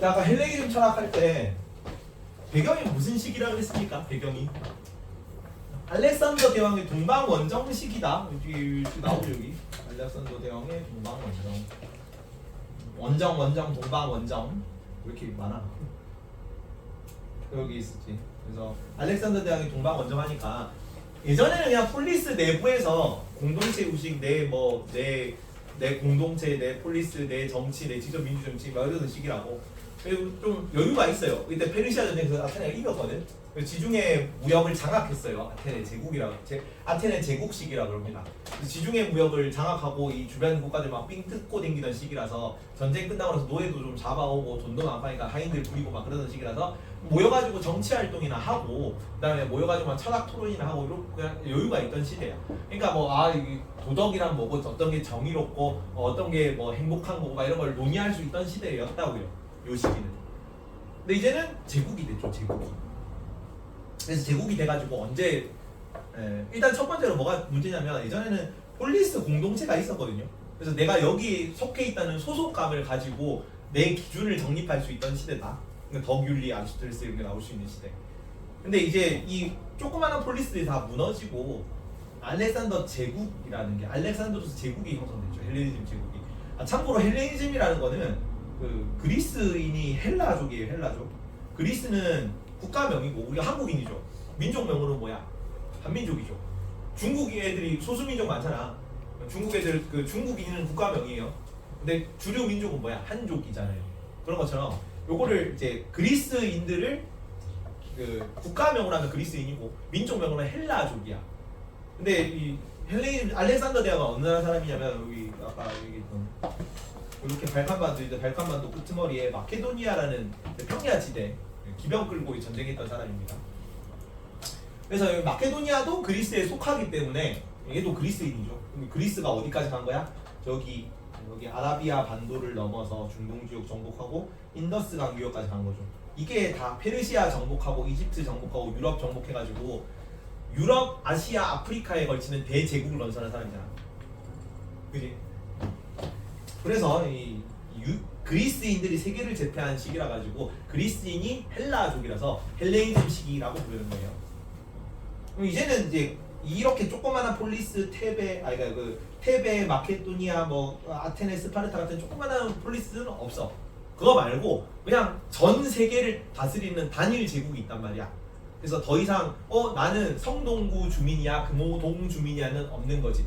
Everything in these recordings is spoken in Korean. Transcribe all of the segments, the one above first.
아까 헬레니즘 철학할 때 배경이 무슨 시기라 그랬습니까? 배경이 알렉산더 대왕의 동방 원정 시기다. 여기 나오죠 여기. 알렉산더 대왕의 동방 원정 동방 원정 왜 이렇게 많아? 여기 있었지. 그래서 알렉산더 대왕이 동방 원정하니까 예전에는 그냥 폴리스 내부에서 공동체 의식 내 공동체 내 폴리스 내 정치 내 직접 민주 정치 막 이런 식이라고. 그리고 좀 여유가 있어요. 이때 페르시아 전쟁에서 아테네가 이겼거든. 지중해 무역을 장악했어요. 아테네 제국시기라 그럽니다. 지중해 무역을 장악하고 이 주변 국가들 막 삥 뜯고 댕기던 시기라서 전쟁 끝나고 나서 노예도 좀 잡아오고 돈도 많으니까 하인들 부리고 막 그러던 시기라서 모여가지고 정치 활동이나 하고 그다음에 모여가지고 막 철학 토론이나 하고 이런 그냥 여유가 있던 시대야. 그러니까 이 도덕이란 뭐고 어떤 게 정의롭고 어떤 게 뭐 행복한 거고 막 이런 걸 논의할 수 있던 시대였다고요. 요 시기는. 근데 이제는 제국이 됐죠. 제국이. 그래서 제국이 돼가지고 언제 일단 첫 번째로 뭐가 문제냐면 예전에는 폴리스 공동체가 있었거든요. 그래서 내가 여기 속해 있다는 소속감을 가지고 내 기준을 정립할 수 있던 시대다. 그러니까 덕윤리, 아리스토텔레스 이런 게 나올 수 있는 시대. 근데 이제 이 조그마한 폴리스들이 다 무너지고 알렉산더 제국이라는 게 알렉산드로스 제국이 형성됐죠. 헬레니즘 제국이. 참고로 헬레니즘이라는 거는 그 그리스인이 헬라족이에요. 헬라족. 그리스는 국가명이고 우리가 한국인이죠. 민족명으로는 뭐야? 한민족이죠. 중국 애들이 소수민족 많잖아. 중국 애들 그 중국인은 국가명이에요. 근데 주류 민족은 뭐야? 한족이잖아요. 그런 것처럼 요거를 이제 그리스인들을 그 국가명으로 하면 그리스인이고 민족명으로는 헬라족이야. 근데 이 헬레니즘 알렉산더 대왕은 어느 나라 사람이냐면 여기 아까 얘기했던 이렇게 발칸반도 끝머리에 마케도니아라는 평야 지대 기병 끌고 전쟁했던 사람입니다. 그래서 여기 마케도니아도 그리스에 속하기 때문에 얘도 그리스인이죠. 그리스가 어디까지 간 거야? 여기 아라비아 반도를 넘어서 중동 지역 정복하고 인더스강 유역까지 간 거죠. 이게 다 페르시아 정복하고 이집트 정복하고 유럽 정복해가지고 유럽, 아시아, 아프리카에 걸치는 대제국을 건설한 사람이잖아. 그지? 그래서 그리스인들이 세계를 제패한 시기라 가지고 그리스인이 헬라족이라서 헬레니즘 시기라고 부르는 거예요. 그럼 이제는 이제 이렇게 조그마한 폴리스 테베, 마케도니아, 아테네, 스파르타 같은 조그마한 폴리스는 없어. 그거 말고 그냥 전 세계를 다스리는 단일 제국이 있단 말이야. 그래서 더 이상 나는 성동구 주민이야, 금호동 주민이야는 없는 거지.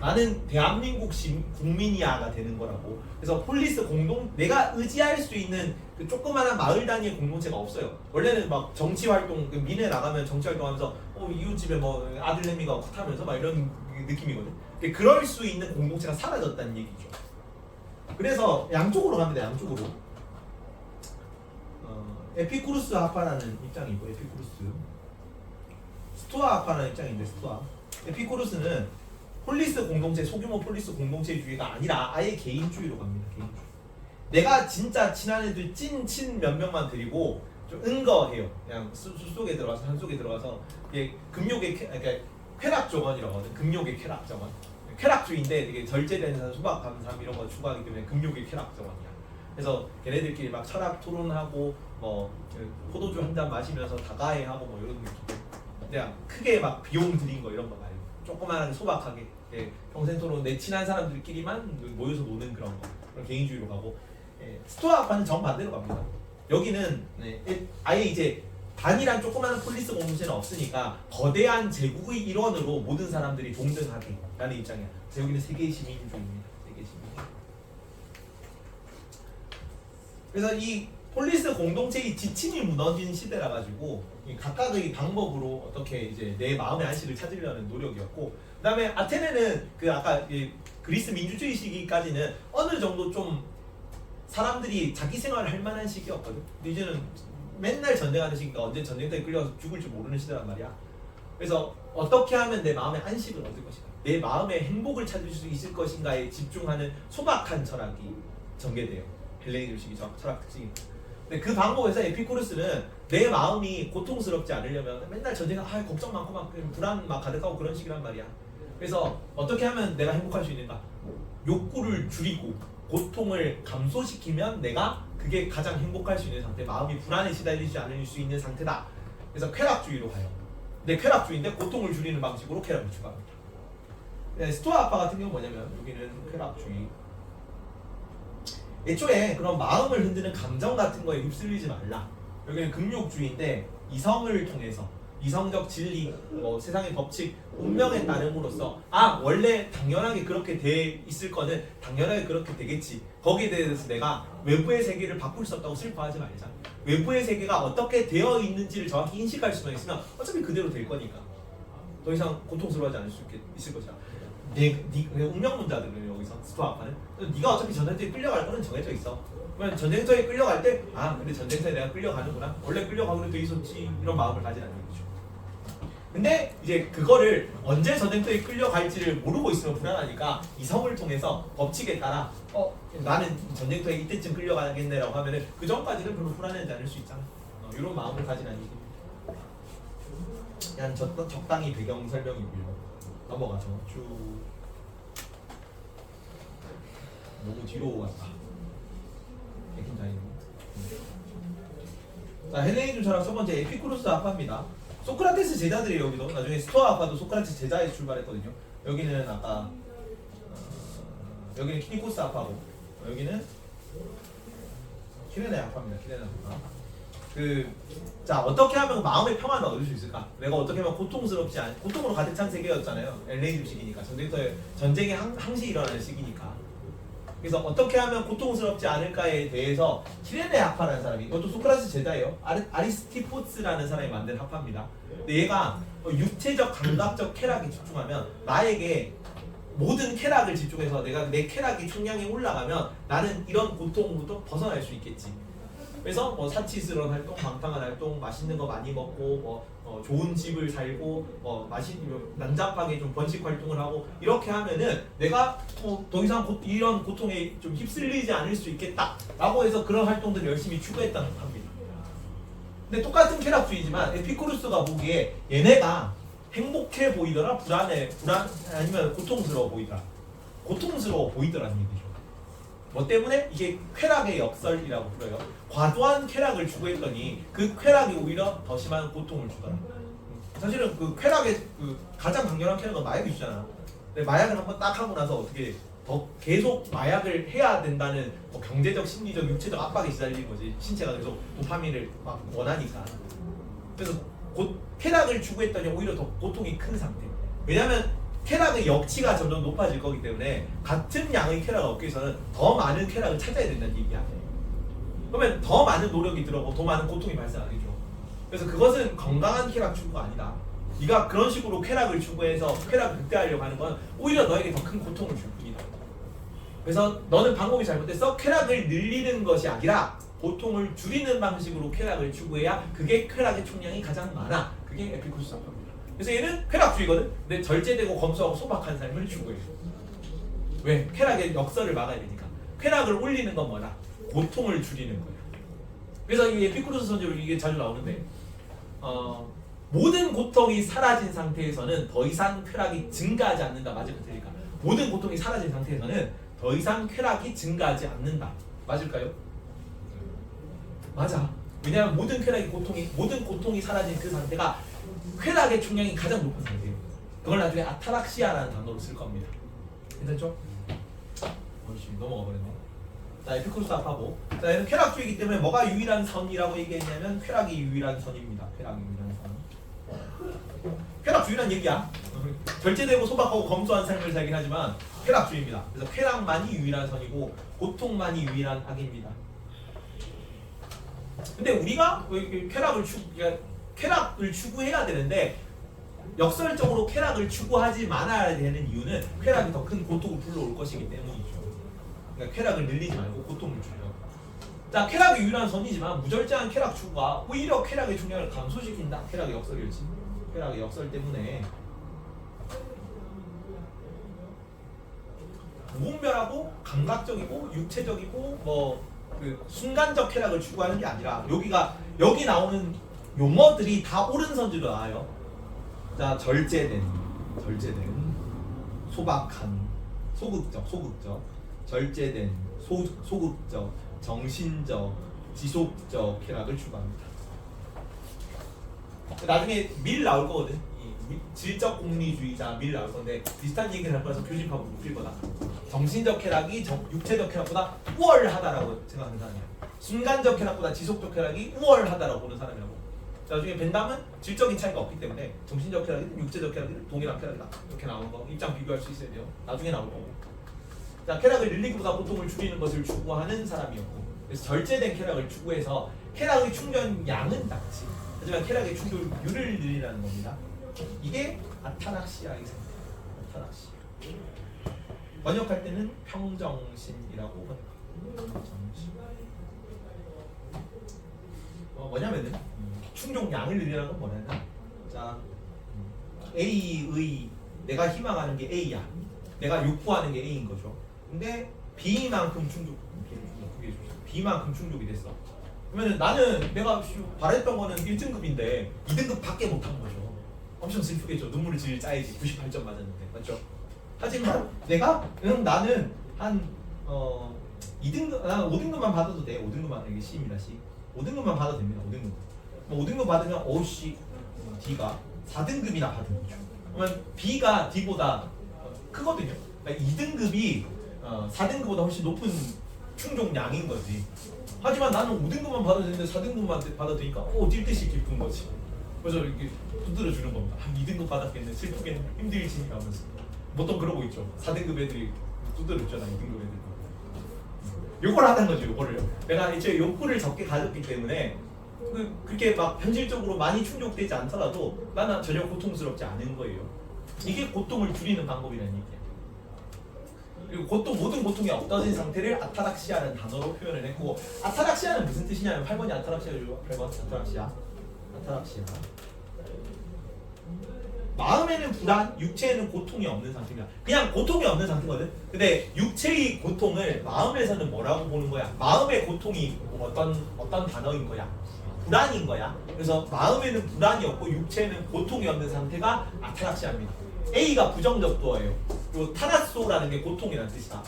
나는 대한민국 국민이야가 되는 거라고. 그래서 폴리스 내가 의지할 수 있는 그 조그마한 마을 단위의 공동체가 없어요. 원래는 막 정치 활동, 민에 나가면 정치 활동하면서 이웃집에 아들내미가 컷하면서 막 이런 느낌이거든. 그럴 수 있는 공동체가 사라졌다는 얘기죠. 그래서 양쪽으로 갑니다. 양쪽으로. 에피쿠루스 학파라는 입장이 있고 에피쿠루스, 스토아 학파라는 입장인데 스토아. 에피쿠루스는 폴리스 공동체, 소규모 폴리스 공동체주의가 아니라 아예 개인주의로 갑니다. 개인주의. 내가 진짜 친한 애들 찐친 몇 명만 데리고 좀 은거해요. 그냥 숲속에 들어가서 산속에 들어가서 금욕의 쾌락 정원이라고 하거든. 금욕의 쾌락 정원. 쾌락주의인데 되게 절제된 사람, 소박한 사람 이런 거 추구하기 때문에 금욕의 쾌락 정원이야. 그래서 걔네들끼리 막 철학 토론하고 포도주 한 잔 마시면서 다가해하고 이런 느낌. 그냥 크게 막 비용 들인 거 이런 거 말고 조그만하게 소박하게 평생 토론 내 친한 사람들끼리만 모여서 노는 그런 거. 그런 개인주의로 가고 스토아 학파는 정반대로 갑니다. 여기는 아예 이제 단일한 조그마한 폴리스 공동체는 없으니까 거대한 제국의 일원으로 모든 사람들이 동등하게 라는 입장이야. 그래서 여기는 세계 시민주의입니다. 세계 시민주의. 그래서 이 폴리스 공동체의 지침이 무너진 시대라 가지고 각각의 방법으로 어떻게 이제 내 마음의 안식을 찾으려는 노력이었고, 그다음에 아테네는 아까 그리스 민주주의 시기까지는 어느 정도 좀 사람들이 자기 생활을 할 만한 시기였거든. 근데 이제는 맨날 전쟁하는 시기가 언제 전쟁터에 끌려서 죽을지 모르는 시대란 말이야. 그래서 어떻게 하면 내 마음의 안식을 얻을 것인가, 내 마음의 행복을 찾을 수 있을 것인가에 집중하는 소박한 철학이 전개돼요. 헬레니즘 시기 철학 특징이. 근데 그 방법에서 에피쿠루스는 내 마음이 고통스럽지 않으려면 맨날 전쟁에 걱정 많고 막 불안 막 가득하고 그런 식이란 말이야. 그래서 어떻게 하면 내가 행복할 수 있는가? 욕구를 줄이고 고통을 감소시키면 내가 그게 가장 행복할 수 있는 상태, 마음이 불안에 시달리지 않을 수 있는 상태다. 그래서 쾌락주의로 가요. 근데 쾌락주의인데 고통을 줄이는 방식으로 쾌락을 추구합니다. 스토아 아빠 같은 경우 뭐냐면 여기는 쾌락주의. 애초에 그런 마음을 흔드는 감정 같은 거에 휩쓸리지 말라. 여기는 금욕주의인데 이성을 통해서 이성적 진리, 뭐 세상의 법칙, 운명에 따름으로써 원래 당연하게 그렇게 돼 있을 거는 당연하게 그렇게 되겠지. 거기에 대해서 내가 외부의 세계를 바꿀 수 없다고 슬퍼하지 말자. 외부의 세계가 어떻게 되어 있는지를 정확히 인식할 수만 있으면 어차피 그대로 될 거니까 더 이상 고통스러워하지 않을 수 있을 것이야. 운명론자들은 여기서 스토아 아빠는 네가 어차피 전쟁터에 끌려갈 거는 정해져 있어. 그러면 전쟁터에 끌려갈 때 근데 전쟁터에 내가 끌려가는구나. 원래 끌려가기로 돼 있었지. 이런 마음을 가지는 않는 거죠. 근데 이제 그거를 언제 전쟁터에 끌려갈지를 모르고 있으면 불안하니까 이성을 통해서 법칙에 따라 나는 전쟁터에 이때쯤 끌려가겠네라고 하면은 그 전까지는 별로 불안하지 않을 수 있잖아. 이런 마음을 가지는 얘기입니다. 그냥 적당히 배경 설명이고요. 넘어가죠. 쭉 너무 뒤로 갔다. 자, 헬레니즘 철학 첫 번째 에피쿠로스 아빠입니다. 소크라테스 제자들이에요. 여기도 나중에 스토아 아빠도 소크라테스 제자에서 출발했거든요. 여기는 아까 여기는 키니코스 아빠고 여기는 키레네 아빠입니다. 키레네 아빠. 자, 어떻게 하면 마음의 평안을 얻을 수 있을까? 내가 어떻게 하면 고통으로 가득 찬 세계였잖아요. 헬레니즘 시기니까 전쟁이 항시 일어나는 시기니까. 그래서 어떻게 하면 고통스럽지 않을까에 대해서 키레네 학파라는 사람이, 이것도 소크라테스 제자예요. 아리스티포스라는 사람이 만든 학파입니다. 근데 얘가 육체적 감각적 쾌락에 집중하면 나에게 모든 쾌락을 집중해서 내가 내 쾌락이 총량이 올라가면 나는 이런 고통으로부터 벗어날 수 있겠지. 그래서 뭐 사치스러운 활동, 방탕한 활동, 맛있는 거 많이 먹고 좋은 집을 살고 난잡하게 좀 번식 활동을 하고 이렇게 하면은 내가 더 이상 이런 고통에 좀 휩쓸리지 않을 수 있겠다라고 해서 그런 활동들을 열심히 추구했다는 겁니다. 근데 똑같은 쾌락주의지만 에피쿠루스가 보기에 얘네가 행복해 보이더라, 아니면 고통스러워 보이더라는 얘기죠. 뭐 때문에? 이게 쾌락의 역설이라고 불러요. 과도한 쾌락을 추구했더니 그 쾌락이 오히려 더 심한 고통을 주더라. 사실은 그 쾌락의 가장 강렬한 쾌락은 마약이잖아. 근데 마약을 한번 딱 하고 나서 어떻게 더 계속 마약을 해야 된다는 경제적, 심리적, 육체적 압박에 시달리는 거지. 신체가 계속 도파민을 막 원하니까. 그래서 쾌락을 추구했더니 오히려 더 고통이 큰 상태. 왜냐하면 쾌락의 역치가 점점 높아질 거기 때문에 같은 양의 쾌락을 얻기 위해서는 더 많은 쾌락을 찾아야 된다는 얘기야. 그러면 더 많은 노력이 들어가고 더 많은 고통이 발생하겠죠. 그래서 그것은 건강한 쾌락 추구가 아니다. 네가 그런 식으로 쾌락을 추구해서 쾌락을 극대화하려고 하는 건 오히려 너에게 더 큰 고통을 줄 뿐이다. 그래서 너는 방법이 잘못됐어. 쾌락을 늘리는 것이 아니라 고통을 줄이는 방식으로 쾌락을 추구해야 그게 쾌락의 총량이 가장 많아. 그게 에피쿠로스 학파입니다. 그래서 얘는 쾌락주의거든. 근데 절제되고 검소하고 소박한 삶을 추구해요. 왜? 쾌락의 역설을 막아야 되니까. 쾌락을 올리는 건 뭐다? 고통을 줄이는 거예요. 그래서 이 에피쿠로스 선지로 이게 자주 나오는데 모든 고통이 사라진 상태에서는 더 이상 쾌락이 증가하지 않는다. 맞을까 틀릴까? 모든 고통이 사라진 상태에서는 더 이상 쾌락이 증가하지 않는다. 맞을까요? 맞아. 왜냐하면 모든 고통이 사라진 그 상태가 쾌락의 총량이 가장 높은 상태예요. 그걸 나중에 아타락시아라는 단어로 쓸 겁니다. 괜찮죠? 넘어가 버렸네. 자, 에피쿠로스 아파고. 자, 얘는 쾌락주의이기 때문에 뭐가 유일한 선이라고 얘기했냐면 쾌락이 유일한 선입니다. 쾌락이 유일한 선. 쾌락주의란 얘기야. 절제되고 소박하고 검소한 삶을 살긴 하지만 쾌락주의입니다. 그래서 쾌락만이 유일한 선이고 고통만이 유일한 악입니다. 근데 우리가 쾌락을 추구해야 되는데 역설적으로 쾌락을 추구하지 말아야 되는 이유는 쾌락이 더 큰 고통을 불러올 것이기 때문이죠. 그러니까 쾌락을 늘리지 말고 고통을 줄여. 자, 쾌락이 유일한 선이지만 무절제한 쾌락 추구가 오히려 쾌락의 중량을 감소시킨다. 쾌락의 역설이었지. 쾌락의 역설 때문에 무분별하고 감각적이고 육체적이고 순간적 쾌락을 추구하는 게 아니라 여기 나오는 용어들이 다 옳은 선지로 나와요. 자, 절제된, 소박한, 소극적, 절제된, 소극적, 정신적, 지속적 쾌락을 추구합니다. 나중에 밀 나올 거거든. 질적 공리주의자 밀 나올 건데 비슷한 얘기를 할 거라서 교집합을 못 읽거나. 정신적 쾌락이 육체적 쾌락보다 우월하다라고 생각하는 사람이야. 순간적 쾌락보다 지속적 쾌락이 우월하다라고 보는 사람이라고. 나중에 벤담은 질적인 차이가 없기 때문에 정신적 쾌락이든 육체적 쾌락이든 동일한 쾌락이다. 이렇게 나오는 거 입장 비교할 수 있어야 돼요. 나중에 나올 거고. 자, 쾌락을 늘리기보다 고통을 줄이는 것을 추구하는 사람이었고, 그래서 절제된 쾌락을 추구해서 쾌락의 충전량은 낮지. 하지만 쾌락의 충돌률을 늘리라는 겁니다. 이게 아타락시아의 상태. 아타락시아. 번역할 때는 평정심이라고 번역합니다. 뭐냐면은 충족량을 늘리라는 건 뭐냐면, 자, A의 내가 희망하는 게 A야. 내가 욕구하는 게 A인 거죠. 근데 B만큼 B만큼 충족이 됐어. 그러면 나는 내가 바랬던 거는 1등급인데 2등급 밖에 못한 거죠. 엄청 슬프겠죠. 눈물을 질질 짜야지. 98점 맞았는데, 맞죠? 하지만 내가 나는 한 2등급, 난 5등급만 받아도 돼. 5등급만, 이게 C입니다. C. 5등급만 받아도 됩니다. 5등급. 뭐 5등급 받으면 오씨 D가 4등급이나 받은 거죠. 그러면 B가 D보다 크거든요. 그러니까 2등급이 4등급보다 훨씬 높은 충족량인 거지. 하지만 나는 5등급만 받아도 되는데 4등급만 받아도 되니까 뛸 듯이 기쁜 거지. 그래서 이렇게 두드려 주는 겁니다. 2등급 받았겠네, 슬프겠네, 힘들지 하면서. 보통 그러고 있죠. 4등급 애들이 두드려 줬잖아, 2등급 애들. 요걸 하는 거죠, 요거를. 내가 이제 욕구를 적게 가졌기 때문에 그렇게 막 현실적으로 많이 충족되지 않더라도 나는 전혀 고통스럽지 않은 거예요. 이게 고통을 줄이는 방법이라는 얘기야. 그리고 모든 고통이 없어진 상태를 아타락시아라는 단어로 표현을 했고, 아타락시아는 무슨 뜻이냐면 8번이 아타락시아죠. 8번 아타락시아. 마음에는 불안, 육체에는 고통이 없는 상태입니다. 그냥 고통이 없는 상태거든. 근데 육체의 고통을 마음에서는 뭐라고 보는 거야? 마음의 고통이 어떤 단어인 거야? 불안인 거야. 그래서 마음에는 불안이 없고 육체에는 고통이 없는 상태가 아타락시아입니다. A가 부정적 도어예요. 그리고 타라소라는 게 고통이라는 뜻이다.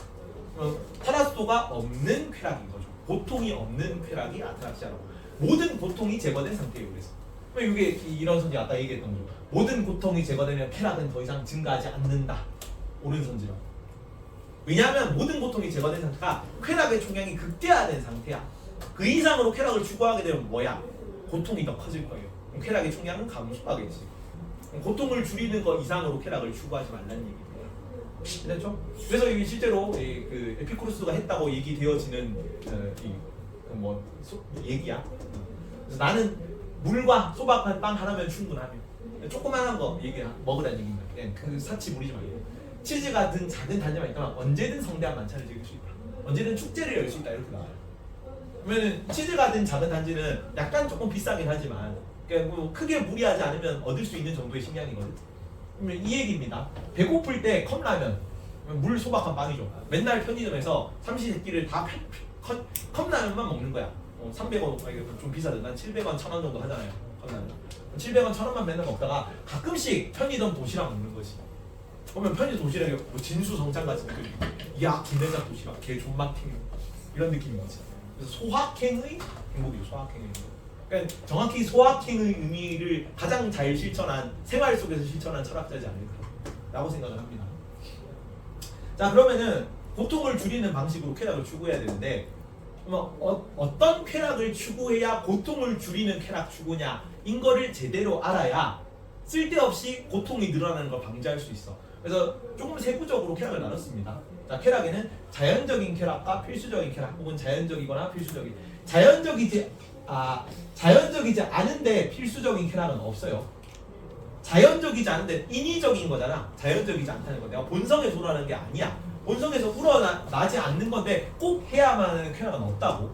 타라소가 없는 쾌락인 거죠. 고통이 없는 쾌락이 아타락시아라고. 모든 고통이 제거된 상태예요. 그래서 이게 이런 선지 아까 얘기했던 거죠. 모든 고통이 제거되면 쾌락은 더 이상 증가하지 않는다. 옳은 선지라고. 왜냐하면 모든 고통이 제거된 상태가 쾌락의 총량이 극대화된 상태야. 그 이상으로 쾌락을 추구하게 되면 뭐야? 고통이 더 커질 거예요. 그럼 쾌락의 총량은 감소하겠지. 고통을 줄이는 것 이상으로 쾌락을 추구하지 말라는 얘기입니다. 됐죠? 그래서 이게 실제로 그 에피쿠로스가 했다고 얘기되어지는 얘기야. 그래서 나는 물과 소박한 빵 하나면 충분하며 조그만한 거 먹으라는 얘기입니다. 그냥 그 사치 부리지 말고. 치즈 같은 작은 단지만 있다면 언제든 성대한 만찬을 즐길 수 있다. 언제든 축제를 열 수 있다. 이렇게 나와요. 그러면 치즈 같은 작은 단지는 약간 조금 비싸긴 하지만 뭐 크게 무리하지 않으면 얻을 수 있는 정도의 식량이거든. 그러면 이 얘기입니다. 배고플 때 컵라면, 물 소박한 빵이죠. 맨날 편의점에서 삼시세끼를 다 컵라면만 먹는 거야. 300원, 좀 비싸든 난 700원, 1000원 정도 하잖아요. 컵라면. 700원, 1000원만 맨날 먹다가 가끔씩 편의점 도시락 먹는 거지. 그러면 편의점 도시락이 뭐 진수성찬 같은 느낌. 야, 김대장 도시락, 개 존맛탱 이런 느낌인 거지. 그래서 소확행의 행복이죠. 소확행의 행복. 그러니까 정확히 소확행의 의미를 가장 잘 실천한, 생활 속에서 실천한 철학자지 않을까라고 생각을 합니다. 자, 그러면은 고통을 줄이는 방식으로 쾌락을 추구해야 되는데, 어떤 쾌락을 추구해야 고통을 줄이는 쾌락 추구냐 인거를 제대로 알아야 쓸데없이 고통이 늘어나는 걸 방지할 수 있어. 그래서 조금 세부적으로 쾌락을 나눴습니다. 자, 쾌락에는 자연적인 쾌락과 필수적인 쾌락, 혹은 자연적이거나 필수적인, 자연적이지 않은데 필수적인 쾌락은 없어요. 자연적이지 않은데 인위적인 거잖아. 자연적이지 않다는 거. 내가 본성에 돌아가는 게 아니야. 본성에서 우러나지 않는 건데 꼭 해야만 하는 쾌락은 없다고.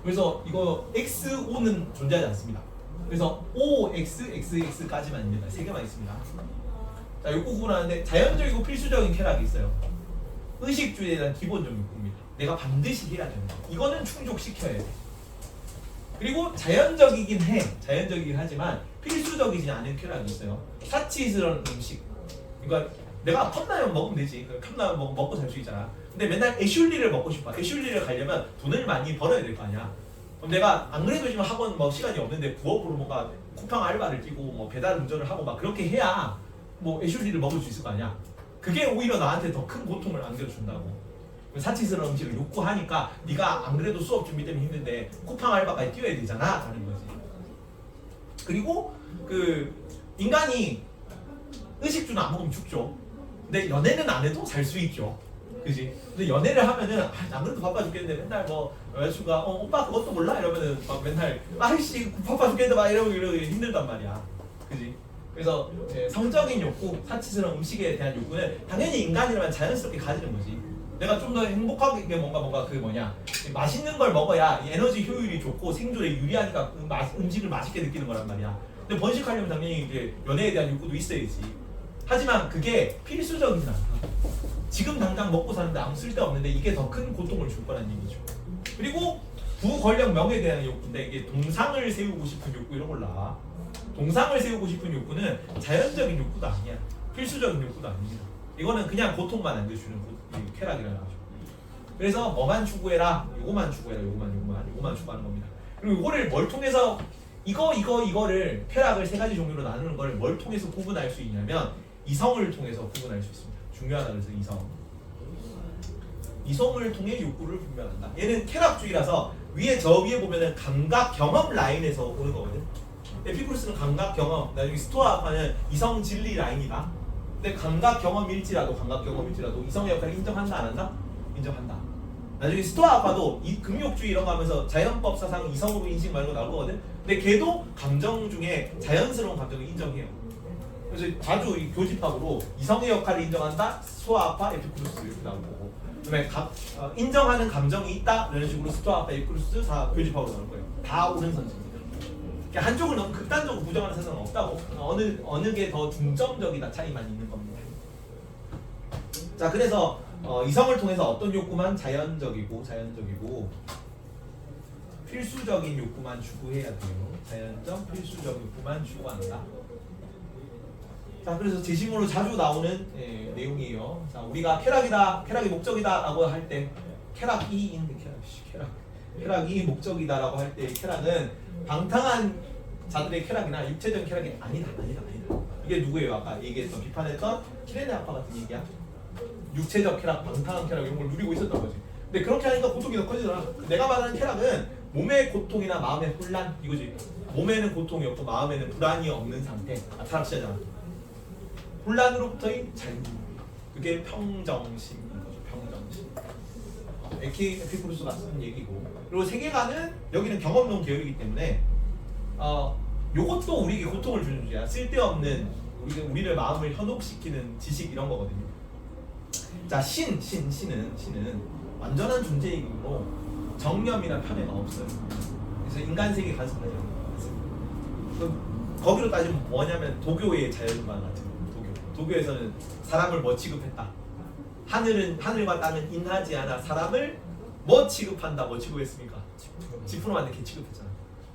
그래서 이거 XO는 존재하지 않습니다. 그래서 O, X, XX까지만 있습니다. 3개만 있습니다. 자, 욕구 구분하는데 자연적이고 필수적인 쾌락이 있어요. 의식주의에 대한 기본적인 욕구입니다. 내가 반드시 해야 되는 거. 이거는 충족시켜야 돼. 그리고 자연적이긴 하지만 필수적이지 않은 쾌락이 있어요. 사치스러운 음식. 그러니까 내가 컵라면 먹으면 되지. 컵라면 먹고 살 수 있잖아. 근데 맨날 애슐리를 먹고 싶어. 애슐리를 가려면 돈을 많이 벌어야 될 거 아니야. 그럼 내가 안 그래도 지금 학원 뭐 시간이 없는데 부업으로 뭔가 쿠팡 알바를 뛰고 뭐 배달 운전을 하고 막 그렇게 해야 뭐 애슐리를 먹을 수 있을 거 아니야. 그게 오히려 나한테 더 큰 고통을 안겨준다고. 사치스러운 음식을 욕구하니까 네가 안 그래도 수업 준비 때문에 힘든데 쿠팡 알바까지 뛰어야 되잖아 하는 거지. 그리고 그 인간이 의식주는 안 먹으면 죽죠. 근데 연애는 안 해도 살 수 있죠. 그지? 근데 연애를 하면은 안 그래도 바빠 죽겠는데 맨날 뭐 여자친구가 오빠 그것도 몰라? 이러면은 막 맨날 아이씨 바빠 죽겠는데 막 이러고 힘들단 말이야. 그지? 그래서 성적인 욕구, 사치스러운 음식에 대한 욕구는 당연히 인간이라면 자연스럽게 가지는 거지. 내가 좀 더 행복하게 뭔가 그 맛있는 걸 먹어야 에너지 효율이 좋고 생존에 유리하니까 음식을 맛있게 느끼는 거란 말이야. 근데 번식하려면 당연히 이제 연애에 대한 욕구도 있어야지. 하지만 그게 필수적이진 않다. 지금 당장 먹고 사는데 아무 쓸데없는데 이게 더 큰 고통을 줄 거란 얘기죠. 그리고 부, 권력, 명예에 대한 욕구인데 이게 동상을 세우고 싶은 욕구 이런 걸 나. 동상을 세우고 싶은 욕구는 자연적인 욕구도 아니야. 필수적인 욕구도 아닙니다. 이거는 그냥 고통만 안겨주는 쾌락이라는 거죠. 그래서 뭐만 추구해라, 요거만 추구해라, 요거만 추구하는 겁니다. 그리고 이거를 뭘 통해서 이거를 쾌락을 세 가지 종류로 나누는 걸 뭘 통해서 구분할 수 있냐면 이성을 통해서 구분할 수 있습니다. 중요하다 그래서 이성을 통해 욕구를 분별한다. 얘는 쾌락주의라서 저 위에 보면은 감각 경험 라인에서 오는 거거든. 에피쿠르스는 감각 경험, 나중에 스토아파는 이성 진리 라인이다. 근데 감각 경험일지라도 이성의 역할을 인정한다 안 한다? 인정한다. 나중에 스토아파도 이 금욕주의 이런 거 하면서 자연법 사상 이성으로 인식 말고 나올 거거든. 근데 걔도 감정 중에 자연스러운 감정을 인정해요. 그래서 자주 이 교집합으로 이성의 역할을 인정한다, 스토아파, 에피쿠르스 이렇게 나올 거고. 그다음에 인정하는 감정이 있다 이런 식으로 스토아파, 에피쿠르스 다 교집합으로 나올 거예요. 다 옳은 선생입니다. 한쪽을 너무 극단적으로 부정하는 세상은 없다고. 어느 게 더 중점적이다 차이만 있는 겁니다. 자, 그래서 이성을 통해서 어떤 욕구만 자연적이고 필수적인 욕구만 추구해야 돼요. 자연적 필수적 욕구만 추구한다. 자, 그래서 재심으로 자주 나오는 내용이에요. 자, 우리가 쾌락이 목적이다라고 할 때 쾌락이 목적이다라고 할 때 쾌락은 방탕한 자들의 쾌락이나 육체적인 쾌락이 아니다. 이게 누구예요? 아까 얘기했던 비판했던 키레네 아빠 같은 얘기야. 육체적 쾌락, 방탕한 쾌락 이런 걸 누리고 있었던 거지. 근데 그렇게 하니까 고통이 더 커지더라. 내가 말하는 쾌락은 몸의 고통이나 마음의 혼란 이거지. 몸에는 고통이 없고 마음에는 불안이 없는 상태. 아타락시아잖아. 혼란으로부터의 자유. 그게 평정심인 거죠. 평정심. 에피쿠르스가 쓴 얘기고. 그리고 세계관은 여기는 경험론 계열이기 때문에 요것도 우리에게 고통을 주는 주제야. 쓸데없는 우리를 마음을 현혹시키는 지식 이런 거거든요. 자, 신은 완전한 존재이므로 정념이나 편애가 없어요. 그래서 인간 세계 간섭하지 않아요. 거기로 따지면 뭐냐면 도교의 자연관 같은 도교에서는 사람을 뭐 취급했다. 하늘과 땅은 인하지 않아 사람을 뭐 취급한다. 뭐 취급했습니까? 지푸로 만든 개 취급했잖아.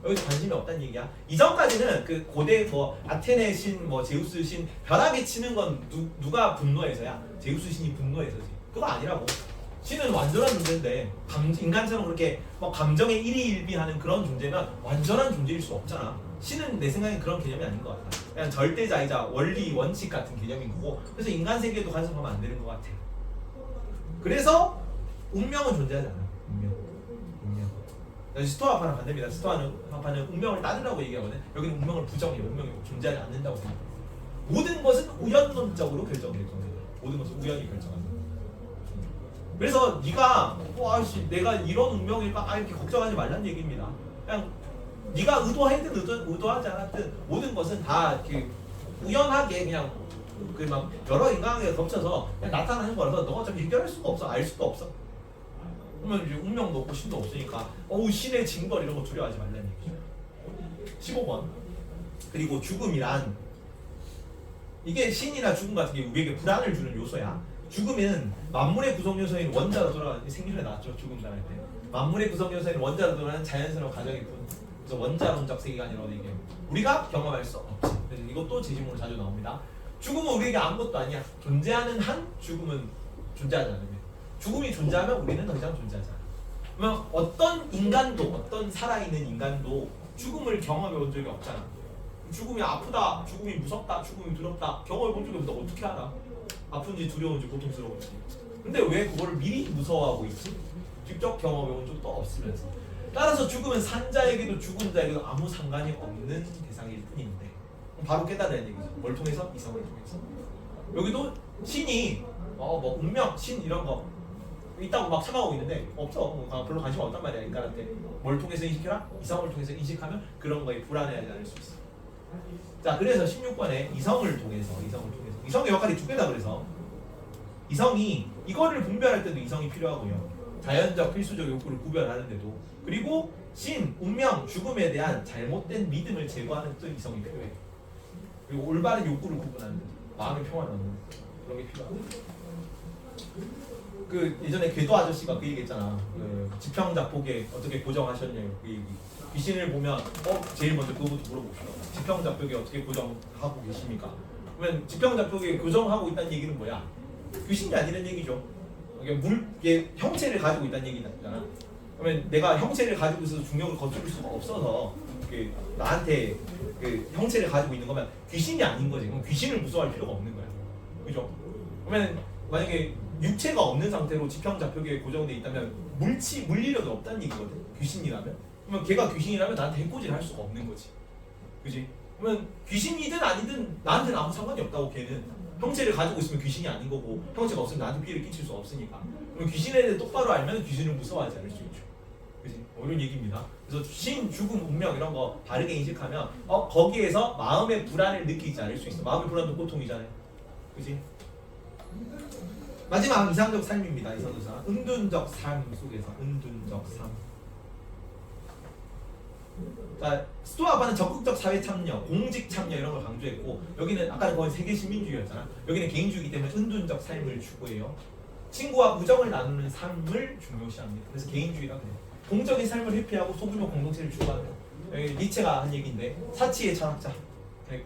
여기서 관심이 없다는 얘기야. 이전까지는 그 고대 아테네 신, 제우스 신 벼락에 치는 건 누가 분노해서야? 제우스 신이 분노해서지. 그거 아니라고. 신은 완전한 존재인데 인간처럼 그렇게 감정에 일희일비하는 그런 존재면 완전한 존재일 수 없잖아. 신은 내 생각엔 그런 개념이 아닌 것 같아. 그냥 절대자이자 원리 원칙 같은 개념인 거고. 그래서 인간 세계에도 간섭하면 안 되는 것 같아. 그래서 운명은 존재하지 않아. 운명. 스토아파는 반대입니다. 스토아파는 운명을 따르라고 얘기하거든. 여기는 운명을 부정해요. 운명이 존재하지 않는다고 생각해요. 모든 것은 우연론적으로 결정될 겁니다. 모든 것은 우연히 결정한다. 그래서 네가 내가 이런 운명일까 이렇게 걱정하지 말라는 얘기입니다. 그냥 네가 의도하든 의도하지 않았든 모든 것은 다 이렇게 우연하게 그냥 여러 인간관계가 겹쳐서 그냥 나타나는 거라서 너가 어차피 해결할 수가 없어. 알 수가 없어. 그러면 이제 운명도 없고 신도 없으니까 신의 징벌 이런 거 두려워하지 말라는 얘기죠. 15번. 그리고 죽음이란 이게 신이나 죽음 같은 게 우리에게 불안을 주는 요소야. 죽음은 만물의 구성 요소인 원자로 돌아가는 생리전에 나왔죠. 죽음 당할 때 만물의 구성 요소인 원자로 돌아가는 자연스러운 과정일 뿐. 그래서 원자론적 세계관이라고 얘기해요. 우리가 경험할 수 없지. 그래서 이것도 제지문으로 자주 나옵니다. 죽음은 우리에게 아무것도 아니야. 존재하는 한 죽음은 존재하지 않으면 죽음이 존재하면 우리는 더 이상 존재하지 않아. 그러면 어떤 인간도, 어떤 살아있는 인간도 죽음을 경험해 본 적이 없잖아. 죽음이 아프다, 죽음이 무섭다, 죽음이 두렵다 경험해 본 적이 없다. 어떻게 알아? 아픈지 두려운지 고통스러운지. 근데 왜 그거를 미리 무서워하고 있지? 직접 경험해 본 적도 없으면서. 따라서 죽음은 산자에게도 죽은 자에게도 아무 상관이 없는 대상일 뿐인데 바로 깨달은 얘기죠. 뭘 통해서? 이성을 통해서. 여기도 신이 뭐 운명, 신 이런 거 있다고 막 생각하고 있는데 없어. 별로 관심 없단 말이야. 인간한테. 뭘 통해서 인식해라? 이성을 통해서 인식하면 그런 거에 불안해하지 않을 수 있어. 자, 그래서 16번에 이성을 통해서 이성의 역할이 두 개다. 그래서 이성이 이거를 분별할 때도 이성이 필요하고요. 자연적 필수적 욕구를 구별하는데도, 그리고 신, 운명, 죽음에 대한 잘못된 믿음을 제거하는 또 이성이 필요해. 그리고 올바른 욕구를 구분하는 데도, 마음의 평화를 얻는 그런 게 필요하고. 그 예전에 궤도 아저씨가 그 얘기했잖아. 그 지평자폭에 어떻게 고정하셨냐고 그 얘기. 귀신을 보면 제일 먼저 그거부터 물어봅시다. 지평자폭에 어떻게 고정하고 계십니까? 그러면 지평자폭에 고정하고 있다는 얘기는 뭐야? 귀신이 아니라는 얘기죠. 이게 형체를 가지고 있다는 얘기잖아. 그러면 내가 형체를 가지고 있어서 중력을 거칠 수가 없어서 나한테 그 형체를 가지고 있는 거면 귀신이 아닌 거지. 그럼 귀신을 무서워할 필요가 없는 거야. 그죠? 그러면 만약에 육체가 없는 상태로 지평자표계에 고정돼 있다면 물리력이 없다는 얘기거든. 귀신이라면. 그러면 걔가 귀신이라면 나한테 해코지를 할 수가 없는 거지. 그지? 그러면 귀신이든 아니든 나한테는 아무 상관이 없다고. 걔는 형체를 가지고 있으면 귀신이 아닌 거고, 형체가 없으면 나한테 피해를 끼칠 수 없으니까. 그럼 귀신에 대해 똑바로 알면 귀신을 무서워하지 않을 수 있죠. 그지? 이런 얘기입니다. 그래서 신, 죽음, 운명 이런 거 바르게 인식하면 거기에서 마음의 불안을 느끼지 않을 수 있어. 마음의 불안도 고통이잖아요. 그지? 마지막 이상적 삶입니다. 이상적 삶. 은둔적 삶 속에서 은둔적 삶. 자, 스토아파는 적극적 사회 참여, 공직 참여 이런 걸 강조했고, 여기는 아까는 거의 세계 시민주의였잖아. 여기는 개인주의이기 때문에 은둔적 삶을 추구해요. 친구와 우정을 나누는 삶을 중요시합니다. 그래서 개인주의라고 해요. 공적인 삶을 회피하고 소규모 공동체를 추구하는 거. 여기 니체가 한 얘기인데, 사치의 철학자,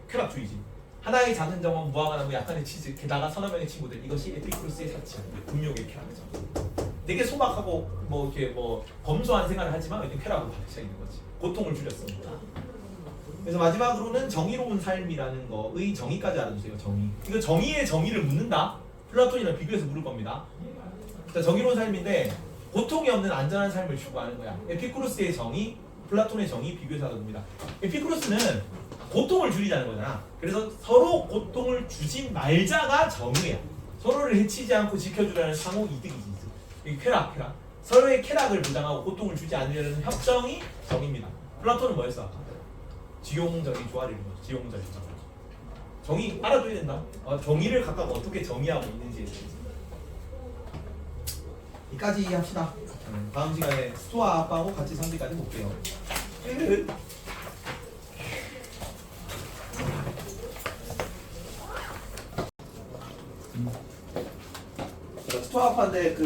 쾌락주의지. 하나의 작은 정원, 무화과나무, 약간의 치즈, 게다가 서너 명의 친구들. 이것이 에피쿠로스의 사치야. 금욕의 쾌락이죠. 되게 소박하고 이렇게 검소한 생활을 하지만 이렇게 쾌락으로 박혀 있는 거지. 고통을 줄였습니다. 그래서 마지막으로는 정의로운 삶이라는 거의 정의까지 알아주세요. 정의. 이거 정의의 정의를 묻는다. 플라톤이랑 비교해서 물을 겁니다. 자, 정의로운 삶인데 고통이 없는 안전한 삶을 추구하는 거야. 에피쿠로스의 정의, 플라톤의 정의 비교해서 알아봅니다. 에피쿠로스는 고통을 줄이자는 거잖아. 그래서 서로 고통을 주지 말자가 정의야. 서로를 해치지 않고 지켜주려는 상호 이득이지. 이 쾌락. 서로의 쾌락을 보장하고 고통을 주지 않으려는 협정이 정의입니다. 플라톤은 뭐였어? 아까? 지용적인 조화를 이룬 거죠. 지용적인 조화. 정의 알아둬야 된다. 정의를 각각 어떻게 정의하고 있는지에 대해서. 여기까지 합시다. 다음 시간에 스토아 아빠하고 같이 상대까지 볼게요. 스토아 아빠인데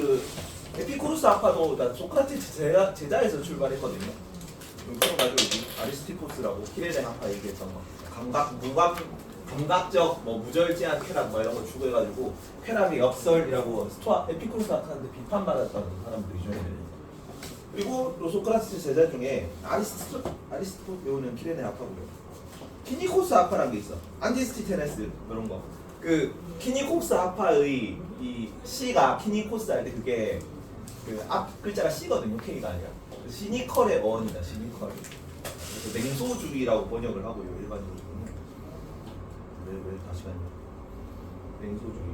에피쿠로스 아빠도 소크라테스 제자에서 출발했거든요. 그거 가지고 아리스티코스라고 키레네 아빠 얘기했던 거. 감각적 무절제한 쾌락 이런 거 추구해가지고 쾌락의 역설이라고 에피쿠로스 아빠한테 비판받았던 사람들이죠. 그리고 또 소크라테스 제자 중에 아리스토 배우는 키레네 아빠고요. 키니코스 아빠라는 게 있어. 안티스티테네스 이런 거. 키니코스 아빠의 이 C가 키니코스 할 때 그게 앞 글자가 C거든요. K가 아니라. 시니컬의 어원이다. 시니컬. 그래서 냉소주의라고 번역을 하고요. 일반적으로. 왜 다시만요. 냉소주의.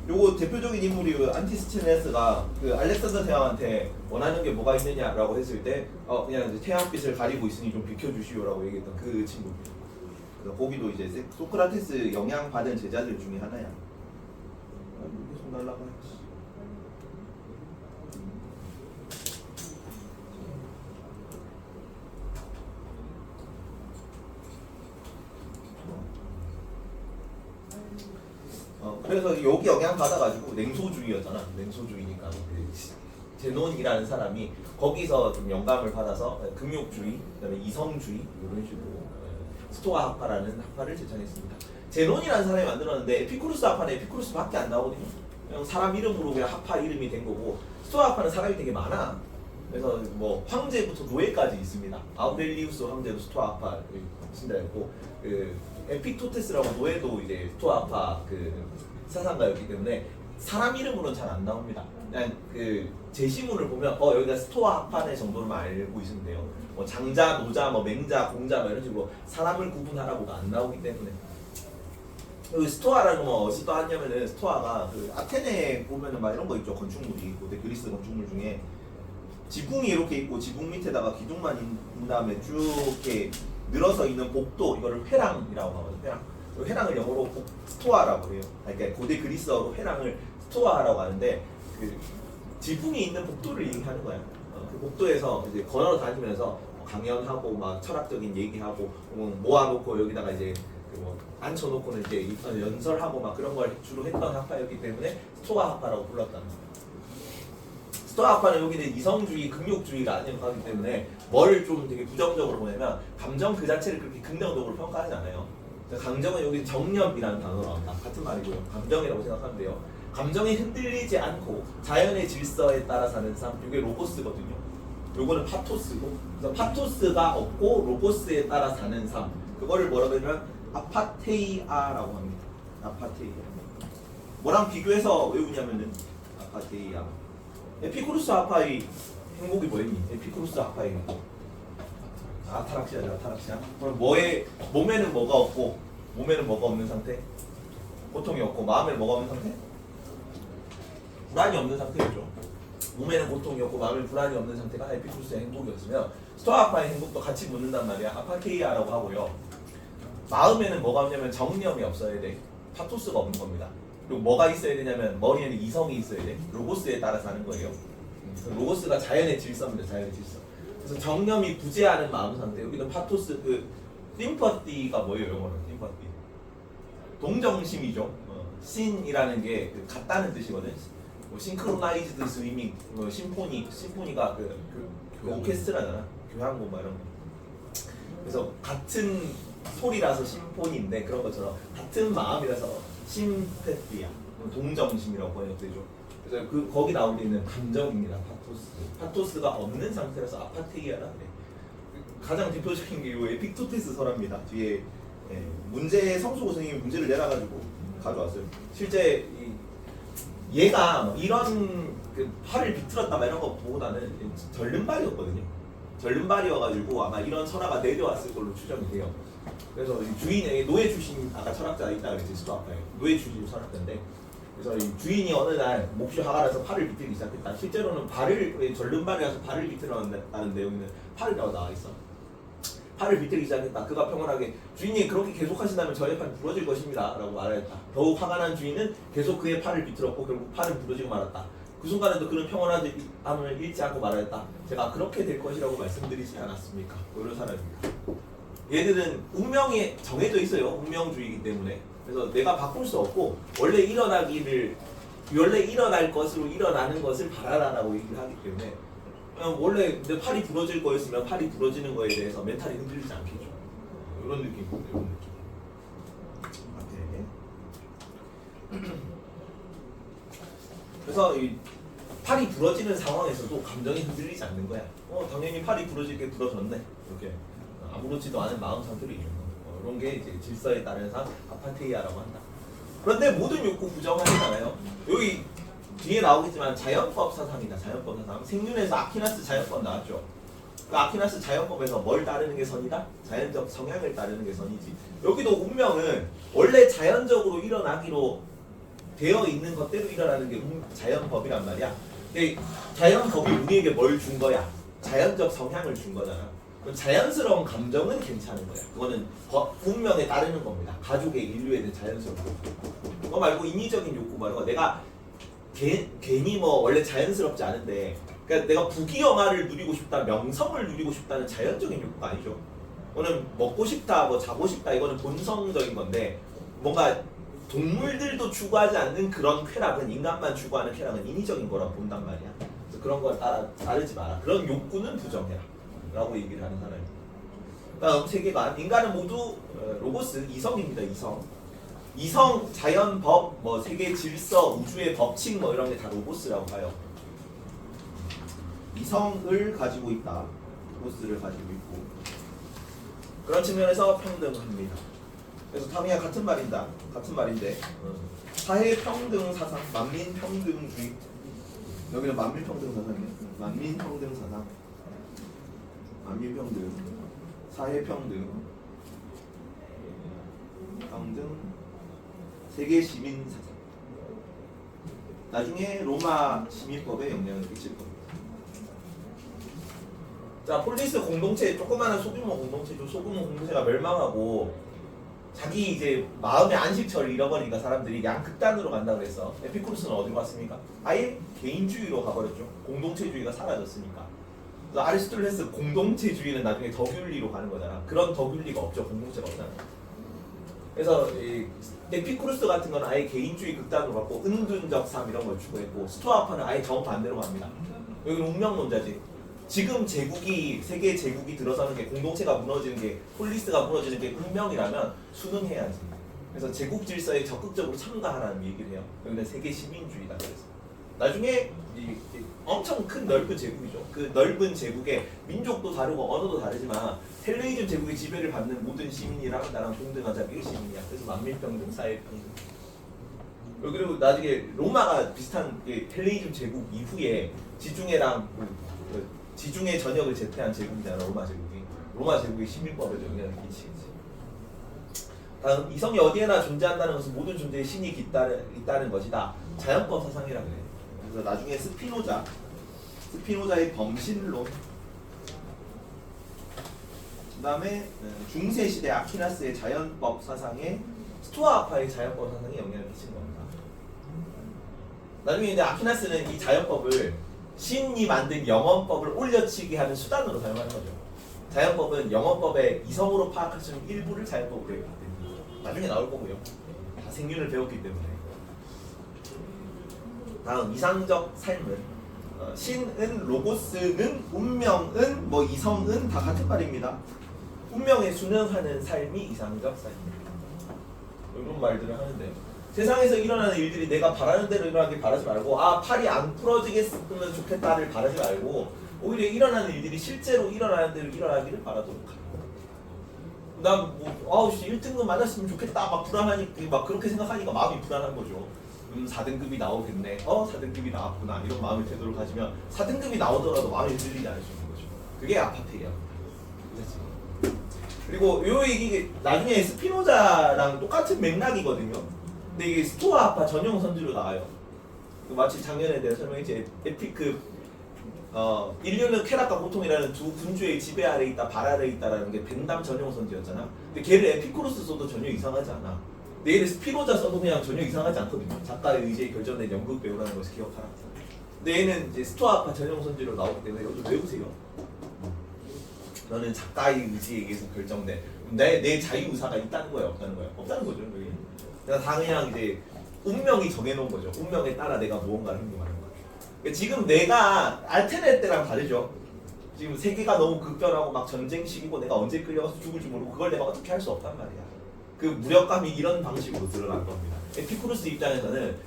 요거 대표적인 인물이 안티스티네스가 알렉산더 대왕한테 원하는 게 뭐가 있느냐라고 했을 때 그냥 태양빛을 가리고 있으니 좀 비켜주시오라고 얘기했던 그 친구입니다. 그래서 거기도 이제 소크라테스 영향 받은 제자들 중에 하나야. 손 날라가. 그래서 여기 영향 받아가지고 냉소주의였잖아. 냉소주의니까 제논이라는 사람이 거기서 좀 영감을 받아서 금욕주의, 그다음에 이성주의 이런 식으로 스토아 학파라는 학파를 제창했습니다. 제논이라는 사람이 만들었는데 에피쿠루스 학파는 에피쿠루스밖에 안 나오거든요. 그냥 사람 이름으로 그냥 학파 이름이 된 거고 스토아 학파는 사람이 되게 많아. 그래서 뭐 황제부터 노예까지 있습니다. 아우렐리우스 황제도 스토아 학파 신자였고 그 에피토테스라고 노예도 이제 스토아 학파 그 사상가였기 때문에 사람 이름으로는 잘 안 나옵니다. 그냥 그 제시문을 보면 여기가 스토아 학파네 정도로만 알고 있으면 돼요. 뭐 장자, 노자, 뭐 맹자, 공자 뭐 이런 식으로 사람을 구분하라고가 안 나오기 때문에 그 스토아라는 건 어디서 하냐면은 스토아가 그 아테네 보면은 막 이런 거 있죠. 건축물이 고대 그리스 건축물 중에 지붕이 이렇게 있고 지붕 밑에다가 기둥만 있는 다음에 쭉 이렇게 늘어서 있는 복도 이거를 회랑이라고 하거든요. 회랑을 영어로 스토아라고 해요. 그러니까 고대 그리스어로 회랑을 스토아라고 하는데 그 지붕이 있는 복도를 얘기하는 거야. 그 복도에서 이제 걸어 다니면서 강연하고 막 철학적인 얘기하고 모아놓고 여기다가 이제 뭐 앉혀놓고는 이제 연설하고 막 그런 걸 주로 했던 학파였기 때문에 스토아 학파라고 불렀다는 거예요. 스토아 학파는 여기는 이성주의, 긍욕주의가 아니기 때문에 뭘 좀 되게 부정적으로 보냐면 감정 그 자체를 그렇게 긍정적으로 평가하지 않아요. 감정은 여기 정념이라는 단어로 나옵니다. 같은 말이고요. 감정이라고 생각하면 돼요. 감정이 흔들리지 않고 자연의 질서에 따라 사는 삶, 이게 로고스거든요. 요거는 파토스고, 그래서 파토스가 없고 로고스에 따라 사는 삶, 그거를 뭐라고 하냐면 아파테이아라고 합니다. 아파테이아. 뭐랑 비교해서 외우냐면은 아파테이아. 에피쿠루스 학파의 행복이 뭐였니? 에피쿠루스 학파의 행복. 아타락시아죠, 아타락시아. 그럼 몸에는 뭐가 없고, 몸에는 뭐가 없는 상태? 고통이 없고, 마음에는 뭐가 없는 상태? 불안이 없는 상태였죠. 몸에는 고통이 없고, 마음에는 불안이 없는 상태가 에피쿠루스의 행복이었으면, 스토아 학파의 행복도 같이 묻는단 말이야. 아파테이아라고 하고요. 마음에는 뭐가 없냐면 정념이 없어야 돼. 파토스가 없는 겁니다. 그리고 뭐가 있어야 되냐면 머리에는 이성이 있어야 돼. 로고스에 따라 사는 거예요. 로고스가 자연의 질서입니다. 자연의 질서. 그래서 정념이 부재하는 마음 상태. 여기는 파토스 그 심퍼티가 뭐예요? 영어로 심퍼티. 동정심이죠. 신이라는 게 같다는 뜻이거든. 뭐 싱크로나이즈드 스위밍, 심포니가 그 오케스트라잖아. 교향곡 막 이런 거. 그래서 같은 소리라서 심포니인데 그런 것처럼 같은 마음이라서 심페티아, 동정심이라고 번역되죠. 그래서 거기 나올 때 있는 감정입니다. 파토스가 없는 상태라서 아파테이아라 그래. 가장 대표적인 게 이 에픽토테스 설화입니다. 뒤에 성수고 선생님이 문제를 내놔가지고 가져왔어요. 실제 얘가 이런 그 팔을 비틀었다 막 이런 것보다는 절름발이었거든요. 절름발이어가지고 아마 이런 설화가 내려왔을 걸로 추정이 돼요. 그래서 주인에게 노예 출신 아까 철학자 있다 그랬지 스토아파에 노예 출신 철학자인데 그래서 이 주인이 어느 날 몹시 화가 나서 팔을 비틀기 시작했다. 실제로는 절름발이라서 발을 비틀었다는 내용은 팔이라고 나와 있어. 팔을 비틀기 시작했다. 그가 평온하게 주인이 그렇게 계속하신다면 저의 팔은 부러질 것입니다 라고 말했다. 더욱 화가 난 주인은 계속 그의 팔을 비틀었고 결국 팔은 부러지고 말았다. 그 순간에도 그는 평온함을 잃지 않고 말하였다. 제가 그렇게 될 것이라고 말씀드리지 않았습니까? 이런 사람입니다. 얘들은 운명이 정해져 있어요. 운명주의이기 때문에. 그래서 내가 바꿀 수 없고 원래 일어날 것으로 일어나는 것을 바라라라고 얘기를 하기 때문에 원래 내 팔이 부러질 거였으면 팔이 부러지는 거에 대해서 멘탈이 흔들리지 않겠죠. 이런 느낌이고 이런 느낌. 그래서 이 팔이 부러지는 상황에서도 감정이 흔들리지 않는 거야. 당연히 팔이 부러지게 부러졌네. 이렇게 아무렇지도 않은 마음 상태로 있는 거. 이런 게 이제 질서에 따른 상 아파테이아라고 한다. 그런데 모든 욕구 부정하잖아요. 여기 뒤에 나오겠지만 자연법 사상이다. 자연법 사상. 생윤에서 아퀴나스 자연법 나왔죠. 그 아퀴나스 자연법에서 뭘 따르는 게 선이다? 자연적 성향을 따르는 게 선이지. 여기도 운명은 원래 자연적으로 일어나기로 되어 있는 것대로 일어나는 게 자연법이란 말이야. 근데 자연법이 우리에게 뭘 준 거야? 자연적 성향을 준 거잖아. 그럼 자연스러운 감정은 괜찮은 거야. 그거는 운명에 따르는 겁니다. 가족의 인류에 대한 자연스러운 욕구. 그거 말고 인위적인 욕구 말고 내가 괜히 뭐 원래 자연스럽지 않은데 그러니까 내가 부귀영화를 누리고 싶다, 명성을 누리고 싶다는 자연적인 욕구가 아니죠. 그거는 먹고 싶다, 뭐 자고 싶다 이거는 본성적인 건데 뭔가 동물들도 추구하지 않는 그런 쾌락은 인간만 추구하는 쾌락은 인위적인 거라고 본단 말이야. 그래서 그런 걸 따르지 마라. 그런 욕구는 부정해라 라고 얘기를 하는 사람입니다. 다음 세계관. 인간은 모두 로고스 이성입니다. 이성 자연 법, 뭐 세계 질서, 우주의 법칙 뭐 이런 게 다 로고스라고 봐요. 이성을 가지고 있다. 로고스를 가지고 있고 그런 측면에서 평등합니다. 그래서 다음이랑 같은 말인데 사회 평등 사상, 만민 평등주의. 여기는 만민 평등 사상이에요. 만민 평등 사상, 만민 평등, 사회 평등, 세계 시민 사상. 나중에 로마 시민법에 영향을 끼칠 겁니다. 자, 폴리스 공동체, 조그마한 소규모 공동체죠. 소규모 공동체가 멸망하고 자기 이제 마음의 안식처를 잃어버리니까 사람들이 양극단으로 간다고 해서 에피쿠로스는 어디로 갔습니까? 아예 개인주의로 가버렸죠. 공동체주의가 사라졌으니까. 그래서 아리스토텔레스 공동체주의는 나중에 덕윤리로 가는 거잖아. 그런 덕윤리가 없죠. 공동체가 없잖아. 그래서 이 에피쿠로스 같은 건 아예 개인주의 극단으로 갔고 은둔적 삶 이런 걸 추구했고 스토아파는 아예 정반대로 갑니다. 여기는 운명론자지. 지금 제국이 세계 제국이 들어서는 게 공동체가 무너지는 게 폴리스가 무너지는 게 운명이라면 순응해야지. 그래서 제국 질서에 적극적으로 참가하라는 얘기를 해요. 여기는 세계 시민주의다. 그래서 나중에 이 엄청 큰 넓은 제국이죠. 그 넓은 제국에 민족도 다르고 언어도 다르지만 헬레니즘 제국의 지배를 받는 모든 시민이랑 나랑 동등하자. 이게 시민이야. 그래서 만민평등, 사회평등. 그리고 나중에 로마가 비슷한 헬레니즘 제국 이후에 지중해랑 지중해 전역을 제패한 제국이잖아. 로마 제국의 시민법에도 영향을 끼치겠지. 다음, 이성이 어디에나 존재한다는 것은 모든 존재의 신이 있다는 것이다. 자연법 사상이라 그래. 그래서 나중에 스피노자의 범신론, 그 다음에 중세 시대 아퀴나스의 자연법 사상에 스토아파의 자연법 사상에 영향을 끼치는 겁니다. 나중에 이제 아퀴나스는 이 자연법을 신이 만든 영원법을 올려치게 하는 수단으로 사용하는 거죠. 자연법은 영원법의 이성으로 파악할 수 있는 일부를 자연법으로 해요. 나중에 나올 거고요. 다 생균을 배웠기 때문에. 다음, 이상적 삶은 신은, 로고스는, 운명은, 뭐 이성은 다 같은 말입니다. 운명에 순응하는 삶이 이상적 삶입니다. 이런 말들을 하는데 세상에서 일어나는 일들이 내가 바라는 대로 일어나길 바라지 말고 팔이 안 부러지겠으면 좋겠다를 바라지 말고 오히려 일어나는 일들이 실제로 일어나는 대로 일어나기를 바라도록 하라. 난 뭐 1등급 맞았으면 좋겠다 막 불안하니까 막 그렇게 생각하니까 마음이 불안한 거죠. 4등급이 나오겠네. 4등급이 나왔구나. 이런 마음을 되도록 하시면 4등급이 나오더라도 마음이 흔들리지 않을 수 있는 거죠. 그게 아파트예요. 그리고 요 얘기 나중에 스피노자랑 똑같은 맥락이거든요. 근데 이게 스토아파 전용 선지로 나와요. 마치 작년에 내가 설명했지. 에피크 인류는 쾌락과 고통이라는 두 군주의 지배 아래 있다, 발 아래 있다라는 게 벤담 전용 선지였잖아. 근데 걔를 에피쿠로스 써도 전혀 이상하지 않아. 근데 얘를 스피노자 써도 그냥 전혀 이상하지 않거든요. 작가의 의지에 결정된 연극 배우라는 것을 기억하라. 근데 얘는 이제 스토아파 전용 선지로 나오기 때문에 이거 좀 외우세요. 너는 작가의 의지에 의해서 결정된 내 자유 의사가 있다는 거야, 없다는 거야? 없다는 거죠. 그래서 다 그냥 이제 운명이 정해놓은 거죠. 운명에 따라 내가 무언가를 행동하는 거죠. 그러니까 지금 내가 알테네 때랑 다르죠. 지금 세계가 너무 급변하고 막 전쟁식이고 내가 언제 끌려가서 죽을지 모르고 그걸 내가 어떻게 할 수 없단 말이야. 그 무력감이 이런 방식으로 드러난 겁니다. 에피쿠로스 입장에서는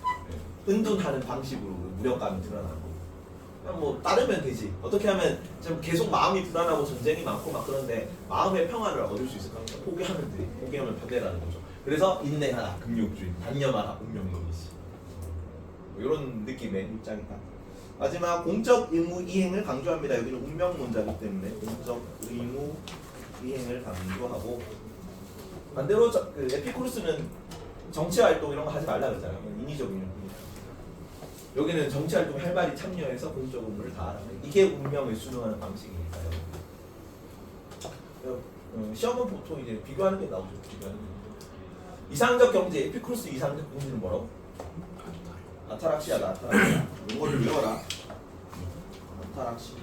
은둔하는 방식으로 무력감이 드러나는 거고. 그냥 뭐 따르면 되지. 어떻게 하면 좀 계속 마음이 불안하고 전쟁이 많고 막 그런데 마음의 평화를 얻을 수 있을까? 포기하면 돼. 포기하면 변해라는 거죠. 그래서 인내하라, 금욕주의, 단념하라, 운명론이지. 뭐 이런 느낌의 입장이다. 마지막 공적 의무 이행을 강조합니다. 여기는 운명론자이기 때문에 공적 의무 이행을 강조하고 반대로 그 에피쿠로스는 정치 활동 이런 거 하지 말라 그랬잖아요. 인위적인 뿐이다. 여기는 정치 활동 활발히 참여해서 공적 의무를 다하라. 이게 운명을 순응하는 방식이니까요. 시험은 보통 이제 비교하는 게 나오죠. 비교하는 게. 이상적 경제, 에피쿠로스 이상적 경제는 뭐라고? 아타락시아다. 아타락시아. 이거를 외워라. 아타락시아.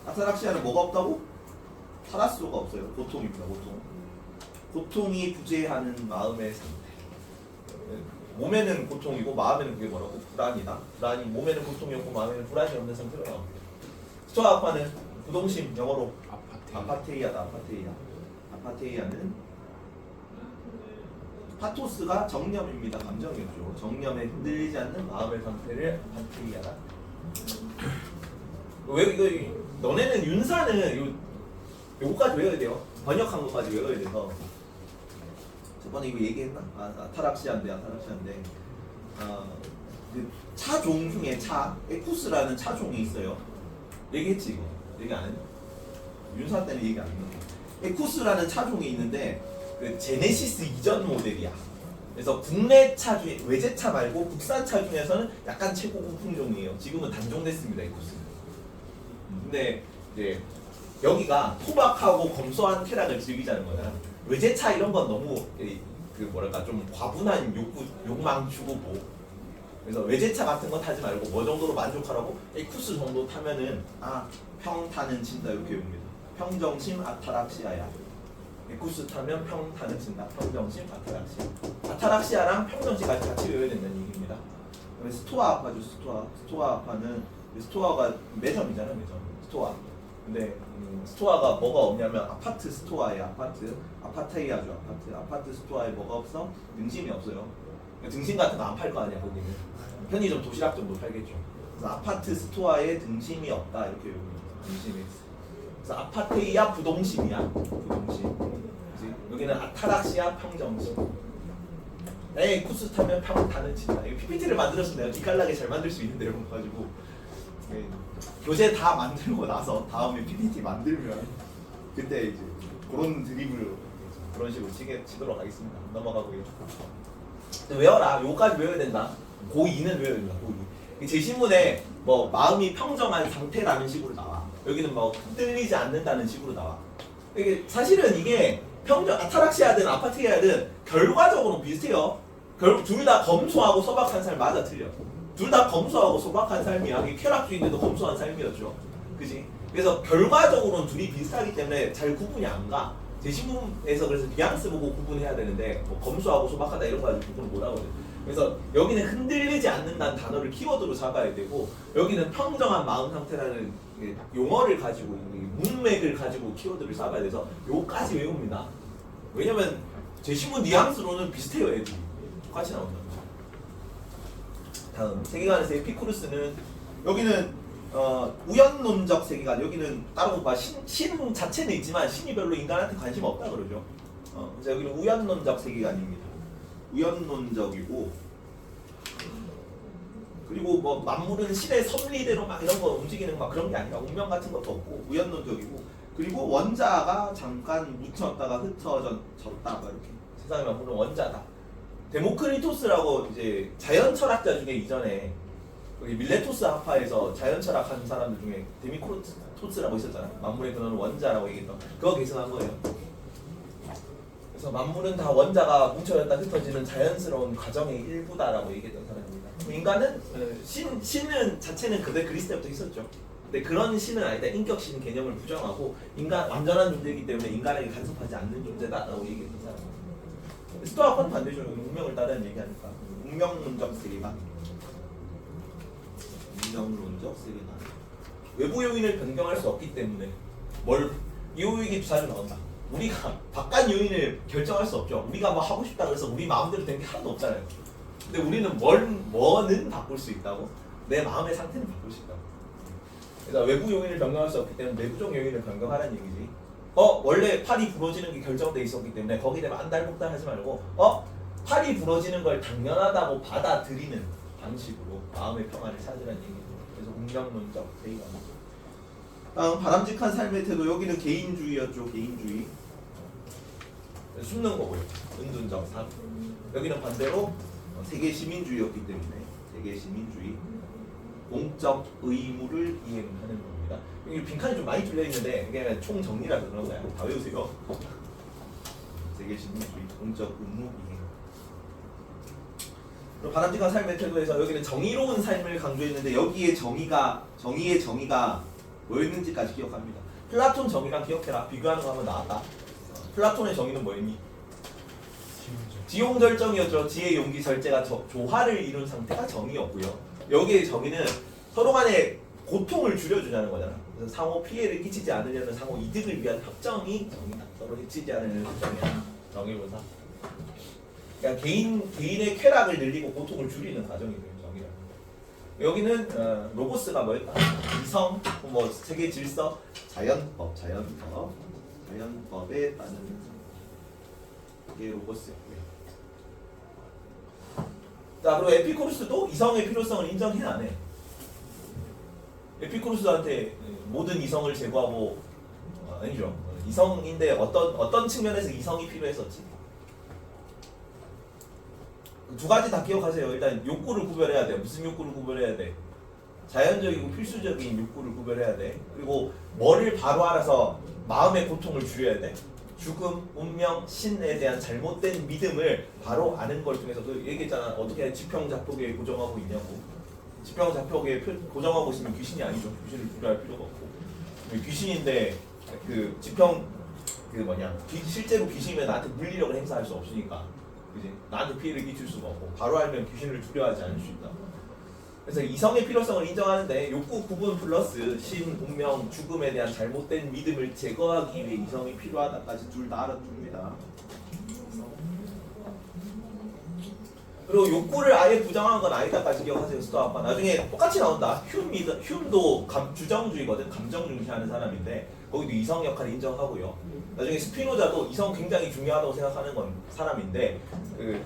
아타락시아는 뭐가 없다고? 타라스가 없어요. 고통입니다. 고통이 부재하는 마음의 상태. 몸에는 고통이고 마음에는 그게 뭐라고? 불안이다. 불안이 몸에는 고통이 없고 마음에는 불안이 없는 상태로 나옵니다. 스토아파는 부동심, 영어로 아파테이아다. 아파테이아는 파토스가 정념입니다. 감정이었죠. 정념에 흔들리지 않는 마음의 상태를 아파테이아다. 왜 이거 너네는 윤사는 요거까지 외워야 돼요. 번역한 것까지 외워야 돼서. 저번에 이거 얘기했나? 아타락시아인데 그 차종 중에 에쿠스라는 차종이 있어요. 얘기했지 이거. 얘기 안 했나? 윤사 때는 얘기 안 했는데. 에쿠스라는 차종이 있는데 그 제네시스 이전 모델이야. 그래서 국내 차 중에 외제차 말고 국산 차 중에서는 약간 최고급 품종이에요. 지금은 단종됐습니다, 에쿠스는. 근데 이제 여기가 토박하고 검소한 쾌락을 즐기자는 거잖아. 외제차 이런 건 너무 그 뭐랄까 좀 과분한 욕망 추구고. 그래서 외제차 같은 거 타지 말고 뭐 정도로 만족하라고 에쿠스 정도 타면은 평타는 친다 이렇게 외웁니다. 평정심 아타락시아야. 에쿠스 타면 평타는 친다. 평정심 아타락시아. 아타락시아랑 평정심까지 같이 외워야 된다는 얘기입니다. 스토아 아파죠. 스토아 아파는 스토아가 매점이잖아. 매점. 스토아. 근데 스토아가 뭐가 없냐면 아파트 스토아에 아파테이아죠. 아파트 스토아에 뭐가 없어? 등심이 없어요. 등심 같은 거 안 팔 거 아니야 거기는. 편의점 도시락 정도 팔겠죠. 그래서 아파트 스토아에 등심이 없다 이렇게 외웁니다. 등심이 있어. 그래서 아파테이아 부동심이야. 부동심. 그치? 여기는 아타락시아 평정심. 쿠스 타면 평타는 친다. PPT를 만들었으면 내가 기깔나게 잘 만들 수 있는데 이런 거 가지고 교재 다 만들고 나서 다음에 PPT 만들면 그때 이제 그런 드립을 그런 식으로 치도록 하겠습니다. 넘어가고요. 외워라. 요까지 외워야 된다. 고2는 외워야 된다. 고2. 제시문에 뭐 마음이 평정한 상태라는 식으로 나와. 여기는 뭐 흔들리지 않는다는 식으로 나와. 이게 사실은 이게 아타락시아든 아파테이아든 결과적으로 비슷해요. 둘 다 검소하고 소박한 삶 맞아 틀려. 둘 다 검소하고 소박한 삶이야. 이게 쾌락주의인데도 검소한 삶이었죠. 그지? 그래서 결과적으로는 둘이 비슷하기 때문에 잘 구분이 안 가. 제시문에서 그래서 뉘앙스 보고 구분해야 되는데 뭐 검소하고 소박하다 이런 거 가지고 구분을 못 하거든. 그래서 여기는 흔들리지 않는다는 단어를 키워드로 잡아야 되고 여기는 평정한 마음 상태라는 용어를 가지고 문맥을 가지고 키워드를 잡아야 돼서 요까지 외웁니다. 왜냐면 제시문 뉘앙스로는 비슷해요. 애들이 똑같이 나온다. 다음 세계관에서 에피쿠루스는 여기는 우연론적 세계관. 여기는 따로 신 자체는 있지만 신이 별로 인간한테 관심 없다 그러죠. 그래서 여기는 우연론적 세계관입니다. 우연론적이고 그리고 뭐 만물은 신의 섭리대로 막 이런 거 움직이는 막 그런 게 아니라 운명 같은 것도 없고 우연론적이고 그리고 원자가 잠깐 묻혔다가 흩어졌다 이렇게 세상의 만물은 원자다. 데모크리토스라고 이제 자연 철학자 중에 이전에 여기 밀레토스 학파에서 자연 철학하는 사람들 중에 데미크리토스라고 있었잖아. 만물의 근원은 원자라고 얘기했던 그거 계승한 거예요. 그래서 만물은 다 원자가 뭉쳐졌다 흩어지는 자연스러운 과정의 일부다라고 얘기했던 사람입니다. 인간은 신은 자체는 그리스 때부터 있었죠. 근데 그런 신은 아니다. 인격신 개념을 부정하고 인간 완전한 존재이기 때문에 인간에게 간섭하지 않는 존재다라고 얘기했던 사람입니다. 스토아파는 반대죠. 운명을 따르는 얘기하니까 운명론적 세계관. 운명론적 세계관. 외부 요인을 변경할 수 없기 때문에 이 요인이 자주 나온다. 우리가 바깥 요인을 결정할 수 없죠. 우리가 뭐 하고 싶다 그래서 우리 마음대로 되는 게 하나도 없잖아요. 근데 우리는 뭐는 바꿀 수 있다고? 내 마음의 상태는 바꿀 수 있다고. 그래서 외부 요인을 변경할 수 없기 때문에 내부적 요인을 변경하라는 얘기지. 원래 팔이 부러지는 게 결정돼 있었기 때문에 거기에 대해 안달복달 하지 말고 팔이 부러지는 걸 당연하다고 받아들이는 방식으로 마음의 평화를 찾으라는 얘기죠. 그래서 운명론적 세계관. 다음 바람직한 삶의 태도. 여기는 개인주의였죠. 개인주의. 숨는 거고요. 은둔적 삶. 여기는 반대로 세계 시민주의였기 때문에 세계 시민주의. 공적 의무를 이행하는 겁니다. 여기 빈칸이 좀 많이 뚫려 있는데 이게 총 정리라서 그런 거야. 다 외우세요. 세계 시민주의, 공적 의무 이행. 그리고 바람직한 삶의 태도에서 여기는 정의로운 삶을 강조했는데 여기에 정의의 정의가 뭐였는지까지 기억합니다. 플라톤 정의랑 기억해라. 비교하는 거 한번 나왔다. 플라톤의 정의는 뭐였니? 지용절정이었죠. 지혜, 용기, 절제가 조화를 이룬 상태가 정의였고요. 여기의 정의는 서로 간에 고통을 줄여주자는 거잖아. 그래서 상호 피해를 끼치지 않으려는 상호 이득을 위한 협정이 정의다. 서로 해치지 않으려는 협정이야. 정의문사. 그러니까 개인의 쾌락을 늘리고 고통을 줄이는 과정이 되는 정의라. 여기는 로고스가 뭐였다? 이성, 뭐 세계 질서, 자연법에 따르는 이게 로고스였고요. 자, 그리고 에피쿠루스도 이성의 필요성을 인정해 안 해? 에피쿠루스한테 모든 이성을 제거하고 아니죠. 이성인데 어떤 측면에서 이성이 필요했었지? 두 가지 다 기억하세요. 일단 욕구를 구별해야 돼. 무슨 욕구를 구별해야 돼? 자연적이고 필수적인 욕구를 구별해야 돼. 그리고 뭐를 바로 알아서 마음의 고통을 줄여야 돼. 죽음, 운명, 신에 대한 잘못된 믿음을 바로 아는 걸 통해서 그 얘기했잖아. 어떻게 지평자폭에 고정하고 있냐고. 지평자폭에 고정하고 있으면 귀신이 아니죠. 귀신을 두려워할 필요가 없고. 귀신인데 그 지평 실제로 귀신이면 나한테 물리력을 행사할 수 없으니까, 그지? 나한테 피해를 끼칠 수가 없고 바로 알면 귀신을 두려워하지 않을 수 있다. 그래서 이성의 필요성을 인정하는데 욕구 구분 플러스 신, 운명, 죽음에 대한 잘못된 믿음을 제거하기 위해 이성이 필요하다까지 둘 다 알아둡니다. 그리고 욕구를 아예 부정한 건 아니다까지 기억하세요. 스토아파. 나중에 똑같이 나온다. 흉도 주정주의거든. 감정 중시하는 사람인데 거기도 이성 역할을 인정하고요. 나중에 스피노자도 이성 굉장히 중요하다고 생각하는 건 사람인데 그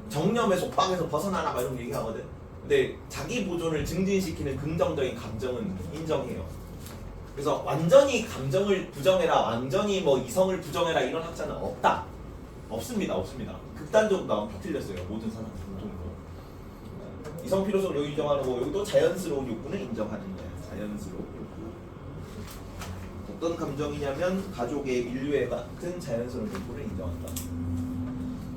정념의 속박에서 벗어나라 막 이런 얘기하거든. 근데 자기 보존을 증진시키는 긍정적인 감정은 인정해요. 그래서 완전히 감정을 부정해라, 완전히 뭐 이성을 부정해라 이런 학자는 없다. 없습니다. 극단적으로 나오면 다 틀렸어요. 모든 사람 공통으로. 이성 필요성을 여기 인정하는 거, 여기도 자연스러운 욕구는 인정하는 거야. 자연스러운 욕구. 어떤 감정이냐면 가족의 인류애 같은 자연스러운 욕구를 인정한다.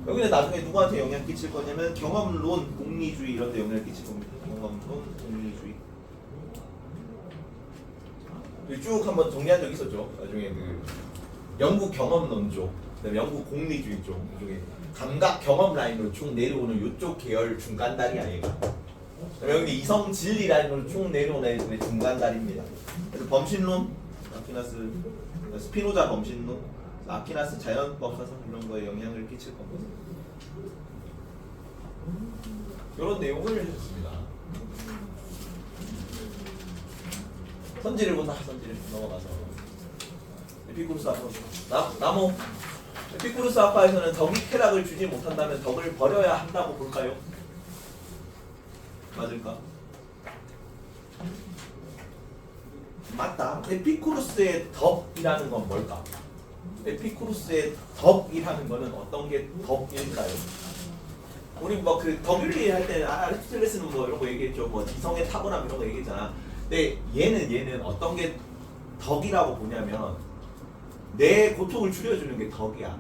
여기는 나중에 누구한테 영향 끼칠 거냐면 경험론, 공리주의 이런 데 영향을 끼칠 겁니다. 경험론, 공리주의. 쭉 한번 정리한 적 있었죠. 나중에 그 영국 경험론조, 그다음에 영국 공리주의 쪽, 이쪽에 감각 경험 라인으로 쭉 내려오는 이쪽 계열 중간다리 아이가. 그다음에 여기 이성 진리 라인으로 쭉 내려오는 애들의 중간다리입니다. 그래서 범신론, 아퀴나스, 스피노자 범신론, 아퀴나스 자연법 사상 이런 거에 영향을 끼칠 겁니다. 이런 내용을 했습니다. 선지를 본다. 선지를 넘어가서 에피쿠루스 아파. 나무 에피쿠루스 아파에서는 덕이 쾌락을 주지 못한다면 덕을 버려야 한다고 볼까요? 맞을까? 맞다. 에피쿠루스의 덕이라는 건 뭘까? 에피쿠루스의 덕이라는 거는 어떤 게 덕일까요? 우리 뭐 그 덕윤리 할 때는 아리스토텔레스는 뭐 이런 거 얘기했죠. 뭐 이성의 타고남 이런 거 얘기했잖아. 근데 얘는 어떤 게 덕이라고 보냐면 내 고통을 줄여주는 게 덕이야.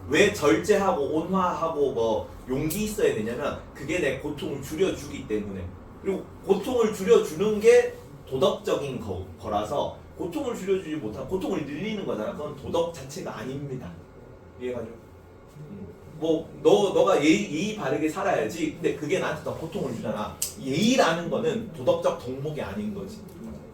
왜 절제하고 온화하고 뭐 용기 있어야 되냐면 그게 내 고통을 줄여주기 때문에. 그리고 고통을 줄여주는 게 도덕적인 거라서 고통을 줄여주지 못한 고통을 늘리는 거잖아. 그건 도덕 자체가 아닙니다. 이해가죠? 뭐 너가 예의 바르게 살아야지. 근데 그게 나한테 더 고통을 주잖아. 예의라는 거는 도덕적 덕목이 아닌 거지.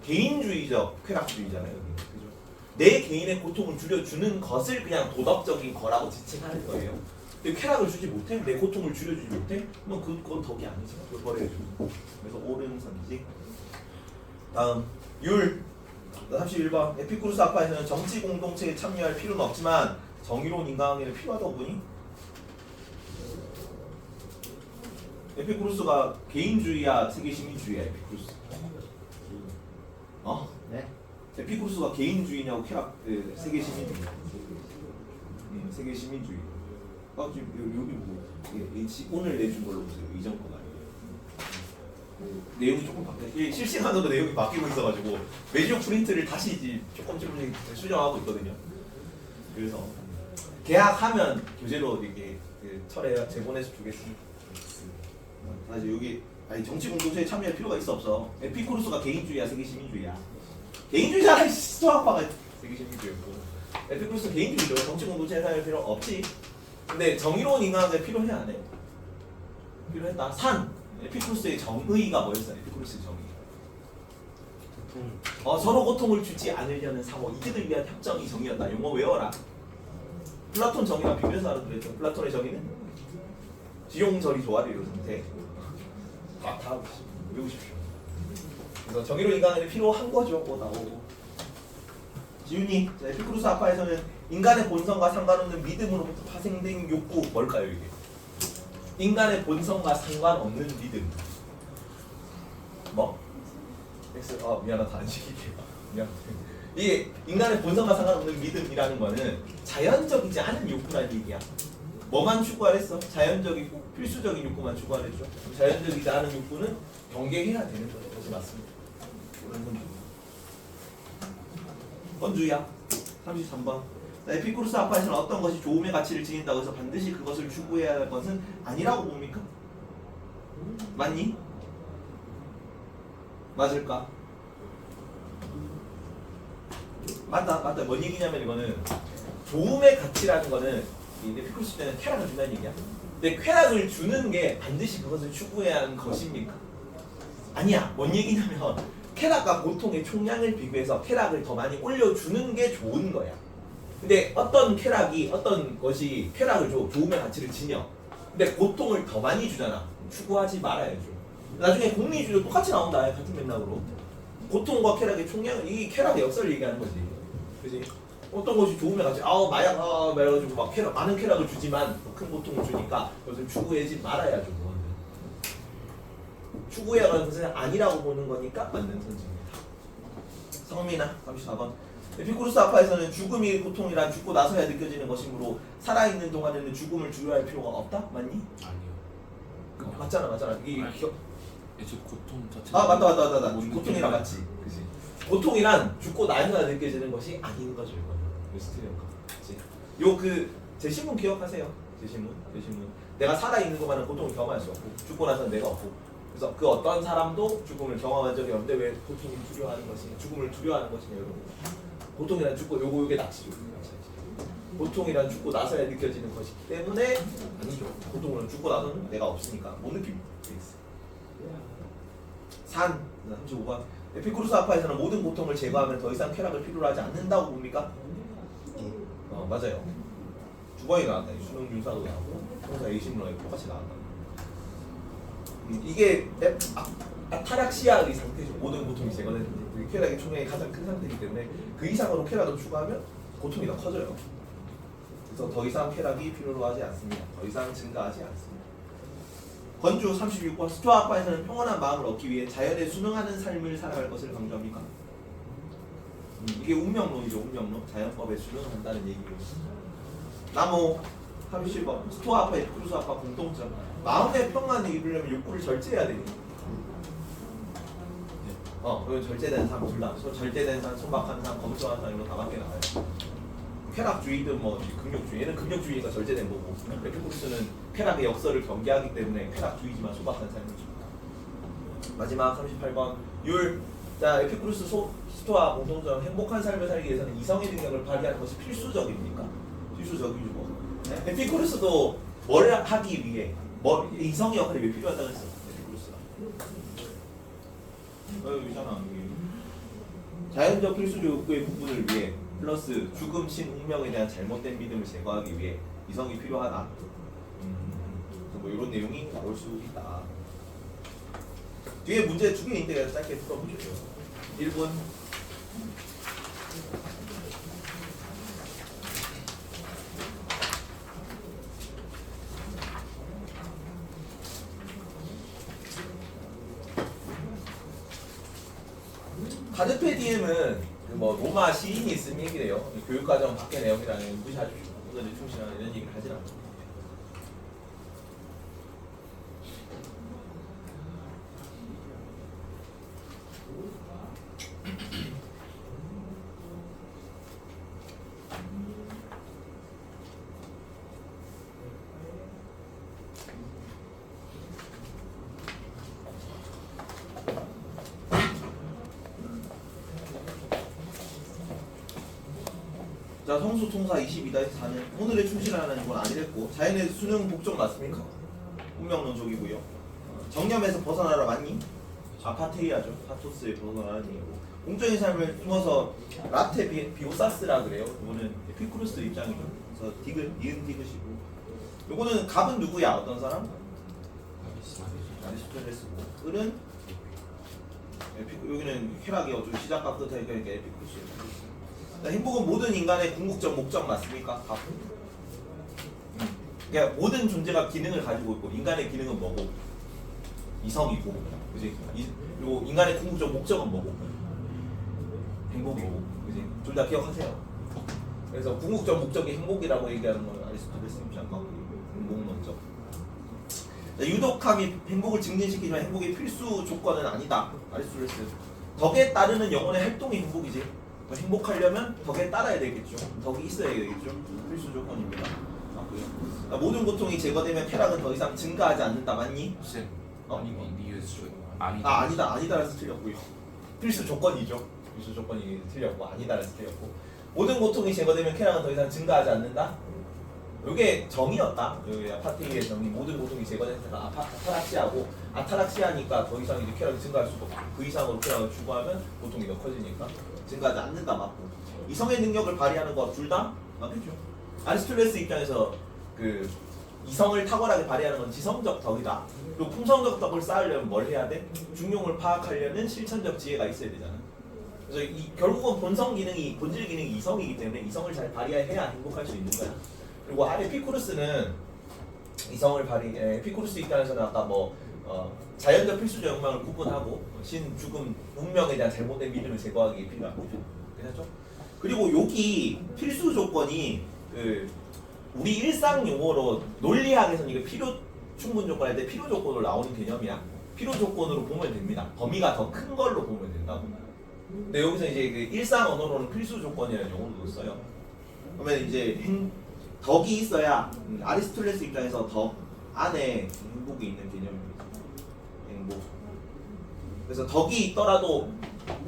개인주의적 쾌락주의잖아요. 그죠? 내 개인의 고통을 줄여주는 것을 그냥 도덕적인 거라고 지칭하는 거예요. 근데 쾌락을 주지 못해? 내 고통을 줄여주지 못해? 그럼 그건 덕이 아니지. 그걸 버려야죠. 그래서 옳은 선지. 다음 율 31번. 에피쿠루스 아파에서는 정치 공동체에 참여할 필요는 없지만 정의로운 인간관계는 필요하다고 보니? 에피쿠루스가 개인주의야, 세계 시민주의야? 에피쿠루스. 네. 에피쿠루스가 개인주의냐고 세계 시민주의. 세계 시민주의. 지금 여기 보고 오늘 내준 걸로 보세요. 이전 거가 아니에요. 내용이 조금 바뀌었어요. 실시간으로 내용이 바뀌고 있어가지고 매주 프린트를 다시 조금씩 수정하고 있거든요. 그래서 계약하면 교재로 이렇게 철회 제본해서 주겠습니다. 사실 여기 정치 공동체에 참여할 필요가 있어 없어? 에피쿠루스가 개인주의야, 세계 시민주의야? 개인주의잖아. 스토아파가 세계 시민주의였고 에피쿠루스 개인주의죠. 정치 공동체에 참여할 필요 없지. 근데 정의로운 인간관계 필요해 안 해? 필요했다. 산. 에피쿠루스의 정의가 뭐였어? 에피쿠루스의 정의. 서로 고통을 주지 않으려는 상호 이득을 위한 협정이 정의였다. 용어 외워라. 플라톤 정의랑 비교해서 알아들었죠. 플라톤의 정의는 지용절이 조화를 이룬 상태. 다 외우십시오. 그래서 정의로 인간에는 필요한 거죠. 뭐 나오고. 지훈이, 자, 에피쿠로스 아파에서는 인간의 본성과 상관없는 믿음으로부터 파생된 욕구 뭘까요 이게? 인간의 본성과 상관없는 믿음. 뭐? X 미안하다 안 시킬게요. 미안. 이게 인간의 본성과 상관없는 믿음이라는 거는 자연적이지 않은 욕구라는 얘기야. 뭐만 추구하랬어? 자연적이고 필수적인 욕구만 추구하랬죠. 자연적이지 않은 욕구는 경계해야 되는 거죠. 그것이 맞습니다. 그런 건주. 건주야. 33번. 에피쿠로스 아파에서는 어떤 것이 좋음의 가치를 지닌다고 해서 반드시 그것을 추구해야 할 것은 아니라고 봅니까? 맞니? 맞을까? 맞다. 뭔 얘기냐면 이거는 좋음의 가치라는 거는 에피쿠로스 때는 쾌락을 준다는 얘기야. 근데 쾌락을 주는 게 반드시 그것을 추구해야 하는 것입니까? 아니야. 뭔 얘기냐면 쾌락과 고통의 총량을 비교해서 쾌락을 더 많이 올려주는 게 좋은 거야. 근데 어떤 쾌락이 어떤 것이 쾌락을 줘 좋음의 가치를 지녀. 근데 고통을 더 많이 주잖아. 추구하지 말아야죠. 나중에 공리주의도 똑같이 나온다. 같은 맥락으로 고통과 쾌락의 총량을 이 쾌락의 역사를 얘기하는 거지. 그지? 어떤 것이 좋음의 가치 마약 말해가지고 막 쾌락 많은 쾌락을 주지만 큰 고통을 주니까 그것을 추구하지 말아야죠. 추구해야 하는 것은 아니라고 보는 거니까 맞는 선지입니다. 성민아 34번. 에피쿠로스 아파에서는 죽음이 고통이란 죽고 나서야 느껴지는 것이므로 살아있는 동안에는 죽음을 두려워할 필요가 없다? 맞니? 아니요. 맞잖아. 이게 애초에 고통 자체. 맞다. 고통이랑 같이. 그치? 고통이란 죽고 나서야 느껴지는 것이 아닌 거죠. 이거는 스티리오가. 그치? 제 신문 기억하세요? 제 신문. 내가 살아있는 동안은 고통을 경험할 수 없고 죽고 나서는 내가 없고. 그래서 그 어떤 사람도 죽음을 경험한 적이 없는데 왜 고통을 두려워하는 것이냐? 죽음을 두려워하는 것이냐 여러분. 고통이란 죽고 요게 낚시죠. 고통이란 죽고 나서야 느껴지는 것이기 때문에 아니죠. 고통은 죽고 나서는 내가 없으니까 못 느낍니다. 산 35번. 에피쿠로스 아파에서는 모든 고통을 제거하면 더 이상 쾌락을 필요로 하지 않는다고 봅니까? 맞아요. 두 번이 나왔다. 수능 윤사도 나오고 형사 A신문에 똑같이 나왔다. 이게 아타락시아의 상태죠. 모든 고통이 제거되는 쾌락의 총량이 가장 큰 상태이기 때문에 그 이상으로 쾌락을 추구하면 고통이 더 커져요. 그래서 더 이상 쾌락이 필요로 하지 않습니다. 더 이상 증가하지 않습니다. 건주 36번. 스토아 아파에서는 평온한 마음을 얻기 위해 자연에 순응하는 삶을 살아갈 것을 강조합니까? 이게 운명론이죠. 운명론. 자연법에 순응한다는 얘기로. 나무 37번. 스토아 아파, 에피쿠로스 아파 공통점. 마음의 평안을 이루려면 욕구를 절제해야 되니. 그건 절제된 사람 둘 다. 절제된 사람, 손박한 사람, 검소한 사람 이런 다 맞게 나와요. 쾌락주의든 극욕주의. 얘는 극욕주의니까 절제된 거고. 에피쿠로스는 쾌락의 역설을 경계하기 때문에 쾌락주의지만 소박한 삶이죠. 마지막 38번. 율. 자, 에피쿠로스 스토아 공통점. 행복한 삶을 살기 위해서는 이성의 능력을 발휘하는 것이 필수적입니까? 필수적이죠. 에피쿠로스도 뭘 하기 위해 이성의 역할이 왜 필요하다고 했어? 에피쿠로스가. 여기잖아. 자연적 필수 욕구의 부분을 위해 플러스 죽음, 신, 운명에 대한 잘못된 믿음을 제거하기 위해 이성이 필요하다. 뭐 이런 내용이 나올 수 있다. 뒤에 문제 2개인데 짧게 풀어보시죠. 1번. 카르페 디엠은 로마 시인이 쓴 얘기래요. 교육과정 밖의 내용이라는 무시하십시오. 이거는 충실한 이런 얘기를 하진 않고. 자, 성수 통사 22-4는 오늘의 충실하는 건 아니랬고 자연의 수능 복종 맞습니까? 운명론적이고요. 정념에서 벗어나라 맞니? 아파테이아죠. 파토스의 번호라는 얘기고 공적인 삶을 숨어서 라테 비오사스라 그래요. 이거는 에피쿠로스 입장이죠. 그래서 디귿, 니은 디귿이고 요거는 갑은 누구야? 어떤 사람? 아리스토텔레스고 을은 여기는 쾌락이 어쩌고 시작과 끝하니까 에피쿠로스예요. 행복은 모든 인간의 궁극적 목적 맞습니까? 갑. 그러니까 모든 존재가 기능을 가지고 있고 인간의 기능은 뭐고? 이성이고, 그지? 그리고 인간의 궁극적 목적은 뭐고? 행복이고, 그지? 둘 다 기억하세요. 그래서 궁극적 목적이 행복이라고 얘기하는 건 아리스토텔레스 입장 같고 행복론적. 유독함이 행복을 증진시키지만 행복의 필수 조건은 아니다. 아리스토텔레스. 덕에 따르는 영혼의 활동이 행복이지. 행복하려면 덕에 따라야 되겠죠. 덕이 있어야 되겠죠. 필수 조건입니다. 맞고요. 모든 고통이 제거되면 쾌락은 더 이상 증가하지 않는다. 맞니? 쌤. 어? 아니다. 아니다라서 틀렸고요. 필수 조건이죠. 필수 조건이 틀렸고 아니다라서 틀렸고. 모든 고통이 제거되면 쾌락은 더 이상 증가하지 않는다. 이게 정의였다. 여기 아파테이의 정의. 모든 고통이 제거된다. 아타락시아고 아타락시아니까 더 이상 이제 쾌락이 증가할 수가 없고 그 이상으로 쾌락을 추구하면 고통이 더 커지니까 증가하지 않는다. 맞고. 이성의 능력을 발휘하는 거 둘 다 맞겠죠. 아리스토텔레스 입장에서 그 이성을 탁월하게 발휘하는 건 지성적 덕이다. 그리고 품성적 덕을 쌓으려면 뭘 해야 돼? 중용을 파악하려는 실천적 지혜가 있어야 되잖아. 그래서 결국은 본성 기능이 본질 기능이 이성이기 때문에 이성을 잘 발휘해야 행복할 수 있는 거야. 그리고 에피쿠로스는 이성을 에피쿠로스 입장에서는 아까 자연적 필수적 욕망을 구분하고 신, 죽음, 운명에 대한 잘못된 믿음을 제거하기 필요한 거죠. 그렇죠? 그리고 여기 필수 조건이 우리 일상 용어로 논리학에서는 이게 필요 충분 조건일 때 필요 조건으로 나오는 개념이야. 필요 조건으로 보면 됩니다. 범위가 더 큰 걸로 보면 된다고. 근데 여기서 이제 그 일상 언어로는 필수 조건이라는 용어도 써요. 그러면 이제 덕이 있어야 아리스토텔레스 입장에서 덕 안에 행복이 있는 개념입니다. 행복. 그래서 덕이 있더라도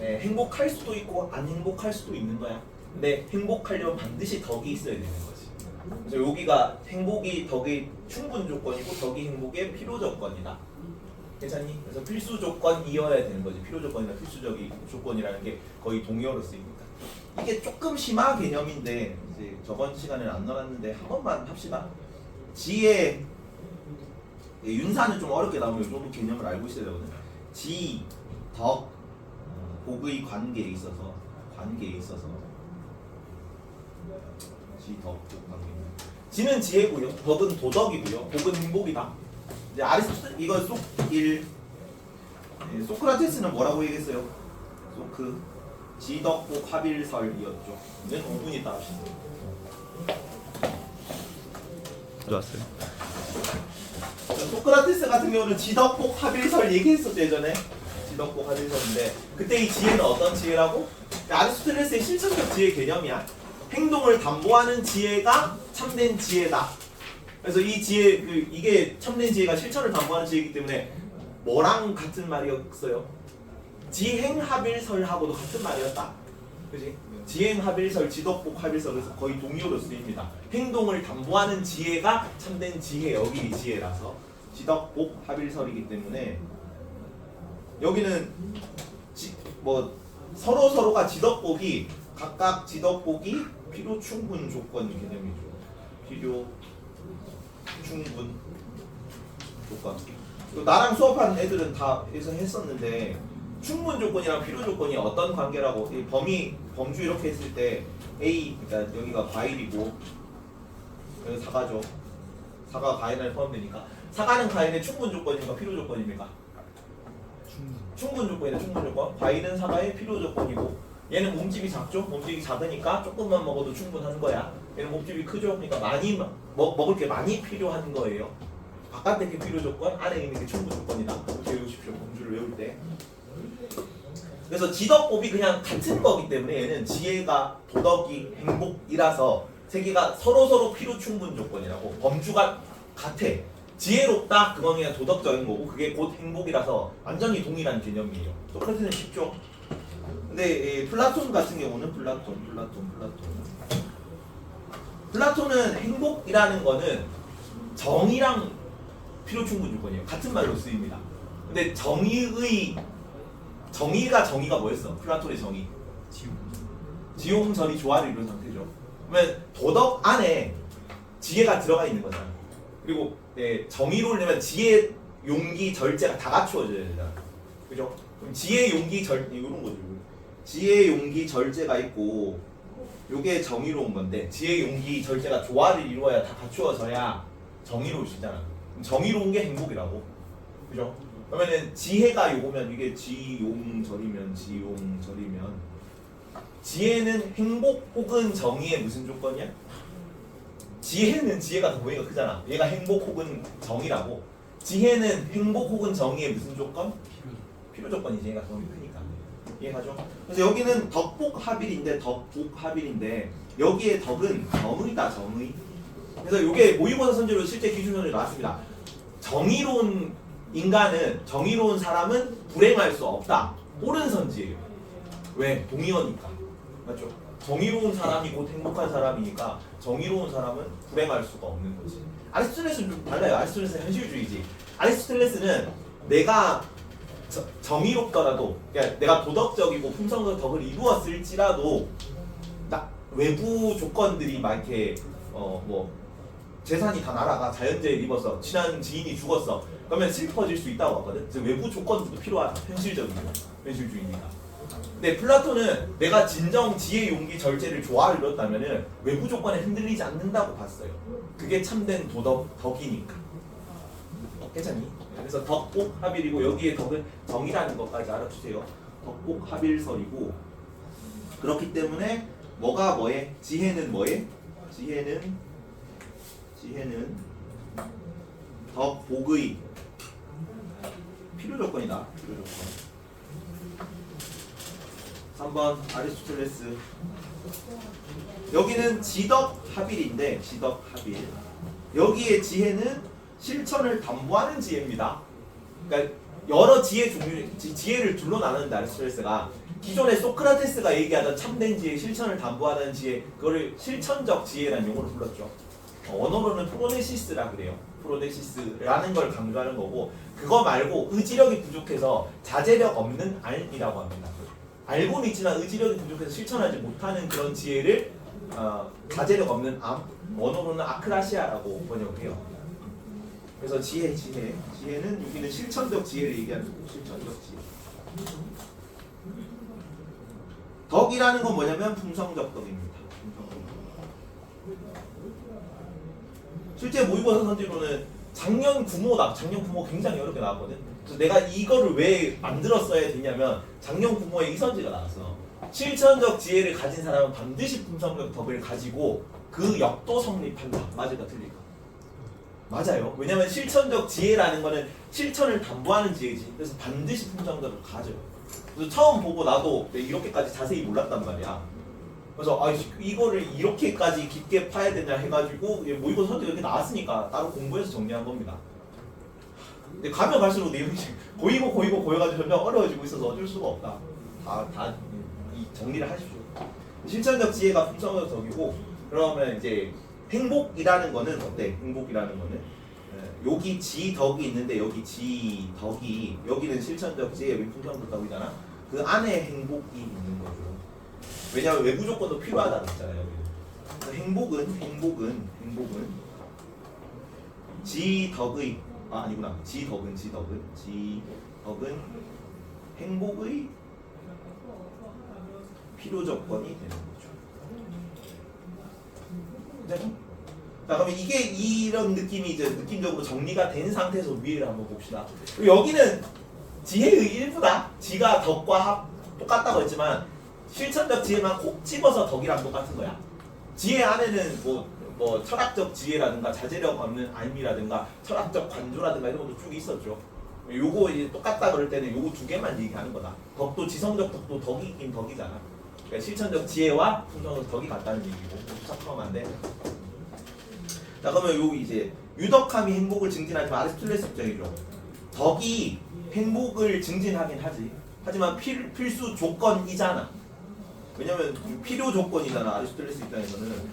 행복할 수도 있고 안 행복할 수도 있는 거야. 근데 행복하려면 반드시 덕이 있어야 되는 거지. 그래서 여기가 행복이 덕의 충분 조건이고 덕이 행복의 필요 조건이다. 괜찮니? 그래서 필수 조건이어야 되는 거지. 필요 조건이나 필수적인 조건이라는 게 거의 동의어로 쓰입니다. 이게 조금 심화 개념인데 이제 저번 시간에는 안 나왔는데 한 번만 합시다. 지혜 윤사는 좀 어렵게 나오면 이 정도 개념을 알고 있어야 되거든. 지, 덕, 복의 관계에 있어서 지, 덕, 복 관계. 지는 지혜고요. 덕은 도덕이고요. 복은 행복이다. 이제 아리스토텔레스 이거 소크라테스는 뭐라고 얘기했어요? 소크 지덕복 합일설이었죠. 이제 5분 있다 합시다. 좋았어요. 소크라테스 같은 경우는 지덕복 합일설 얘기했었죠 예전에. 지덕복 합일설인데 그때 이 지혜는 어떤 지혜라고? 아리스토텔레스의 실천적 지혜 개념이야. 행동을 담보하는 지혜가 참된 지혜다. 그래서 이 지혜 이게 참된 지혜가 실천을 담보하는 지혜이기 때문에 뭐랑 같은 말이었어요? 지행합일설하고도 같은 말이었다. 그지? 지행합일설, 지덕복 합일설 그래서 거의 동의어로 쓰입니다. 행동을 담보하는 지혜가 참된 지혜 여기 지혜라서 지덕복 합일설이기 때문에 여기는 서로가 지덕복이 각각 지덕복이 필요 충분 조건 개념이죠. 필요 충분 조건. 나랑 수업한 애들은 다 했었는데 충분 조건이랑 필요 조건이 어떤 관계라고 범주 이렇게 했을 때 A 그러니까 여기가 과일이고 여기 사과죠. 사과 과일 안에 포함되니까 사과는 과일의 충분 조건입니까 필요 조건입니까? 충분 조건이다. 충분 조건. 과일은 사과의 필요 조건이고 얘는 몸집이 작죠? 몸집이 작으니까 조금만 먹어도 충분한 거야. 얘는 몸집이 크죠? 그러니까 많이 먹을 게 많이 필요한 거예요. 바깥에 게 필요 조건, 안에 있는 게 충분 조건이다. 이렇게 외우십시오. 범주를 외울 때. 그래서 지덕법이 그냥 같은 거기 때문에 얘는 지혜가 도덕이 행복이라서 세 개가 서로 필요 충분 조건이라고. 범주가 같아. 지혜롭다 그건 그냥 도덕적인 거고 그게 곧 행복이라서 완전히 동일한 개념이에요. 소크라테스는 쉽죠. 근데 플라톤 같은 경우는 플라톤은 행복이라는 거는 정의랑 필요 충분 조건이에요. 같은 말로 쓰입니다. 근데 정의의 정의가 뭐였어? 플라톤의 정의. 지용절이 조화를 이룬 상태죠. 그러면 도덕 안에 지혜가 들어가 있는 거잖아. 그리고 정의로를 내면 지혜, 용기, 절제가 다 갖추어져야 되잖아. 그죠? 그럼 지혜, 용기, 이런 거죠. 지혜, 용기, 절제가 있고 요게 정의로운 건데 지혜, 용기, 절제가 조화를 이루어야 다 갖추어져야 정의로울 수 있잖아. 정의로운 게 행복이라고. 그죠? 그러면은 지혜가 요거면 이게 지용절이면 지혜는 행복 혹은 정의의 무슨 조건이야? 지혜는 지혜가 더 보기가 크잖아. 얘가 행복 혹은 정의라고. 지혜는 행복 혹은 정의의 무슨 조건? 필요 조건이지. 얘가 더 크니까. 이해가죠? 그래서 여기는 덕복합일인데 여기에 덕은 정의다. 정의. 그래서 이게 모의고사 선제로 실제 기준선이 나왔습니다. 정의로운 인간은 정의로운 사람은 불행할 수 없다. 옳은 선지예요. 왜? 동의어니까. 맞죠? 정의로운 사람이 곧 행복한 사람이니까 정의로운 사람은 불행할 수가 없는 거지. 아리스토텔레스는 좀 달라요. 아리스토텔레스는 현실주의지. 아리스토텔레스는 내가 정의롭더라도, 그러니까 내가 도덕적이고 품성적 덕을 이루었을지라도 외부 조건들이 막 이렇게 뭐 재산이 다 날아가, 자연재해를 입어서 친한 지인이 죽었어. 그러면 슬퍼질 수 있다고 하거든. 그래서 외부 조건들도 필요하다. 현실주의니까. 근데 플라톤은 내가 진정 지혜, 용기, 절제를 조화를 이뤘다면은 외부 조건에 흔들리지 않는다고 봤어요. 그게 참된 덕이니까. 괜찮니? 그래서 덕복합일이고 여기에 덕은 정이라는 것까지 알아주세요. 덕복합일설이고 그렇기 때문에 뭐가 뭐해? 지혜는 뭐해? 지혜는 덕복의 필요 조건이다. 필요 조건. 3번 아리스토텔레스. 여기는 지덕합일인데 지덕합일. 여기에 지혜는 실천을 담보하는 지혜입니다. 그러니까 여러 지혜 종류, 지혜를 둘로 나누는데 아리스토텔레스가 기존에 소크라테스가 얘기하던 참된 지혜, 실천을 담보하는 지혜, 그거를 실천적 지혜라는 용어로 불렀죠. 원어로는 프로네시스라 그래요. 프로네시스라는 걸 강조하는 거고, 그거 말고 의지력이 부족해서 자제력 없는 알이라고 합니다. 알고는 있지만 의지력이 부족해서 실천하지 못하는 그런 지혜를 자제력 없는 암, 원어로는 아크라시아라고 번역해요. 그래서 지혜는 여기는 실천적 지혜를 얘기하는 거고, 실천적 지혜. 덕이라는 건 뭐냐면 품성적 덕입니다. 실제 모의고사 선지로는 작년 구모 굉장히 어렵게 나왔거든. 그래서 내가 이거를 왜 만들었어야 됐냐면 작년 구모에 이 선지가 나왔어. 실천적 지혜를 가진 사람은 반드시 품성적 덕을 가지고 그 역도 성립한다. 맞을까 틀릴까? 맞아요. 왜냐면 실천적 지혜라는 거는 실천을 담보하는 지혜지. 그래서 반드시 품성적을 가져요. 그래서 처음 보고 나도 이렇게까지 자세히 몰랐단 말이야. 그래서 이거를 이렇게까지 깊게 파야 되냐 해가지고 모의고사 선지가 이렇게 나왔으니까 따로 공부해서 정리한 겁니다. 근데 가면 갈수록 내용이 고여가지고 점점 어려워지고 있어서 어쩔 수가 없다. 다 정리를 하십시오. 실천적 지혜가 품성적 덕이고, 그러면 이제 행복이라는 거는 어때? 행복이라는 거는 여기 지덕이 있는데 여기 지덕이 여기는 실천적 지혜, 여기 품성적 덕이잖아. 그 안에 행복이 있는 거죠. 왜냐하면 외부 조건도 필요하다고 했잖아요. 행복은 지덕의 지덕은 행복의 필요 조건이 되는 거죠. 네? 자, 그러면 이게 이런 느낌이 이제 느낌적으로 정리가 된 상태에서 위를 한번 봅시다. 여기는 지혜의 일부다. 지가 덕과 합 똑같다고 했지만 실천적 지혜만 콕 집어서 덕이랑 똑같은 거야. 지혜 안에는 뭐 철학적 지혜라든가 자제력 없는 알미라든가 철학적 관조라든가 이런 것도 쭉 있었죠. 요거 이제 똑같다 그럴 때는 요거 두 개만 얘기하는 거다. 덕도 지성적 덕도 덕이긴 덕이잖아. 그러니까 실천적 지혜와 품성적 덕이 같다는 얘기고 착각하면 안 돼. 자, 그러면 요 이제 유덕함이 행복을 증진하지만 아리스토텔레스 입장이죠. 덕이 행복을 증진하긴 하지. 하지만 필수 조건이잖아. 왜냐면 필요 조건이잖아. 아리스토텔레스 입장에서는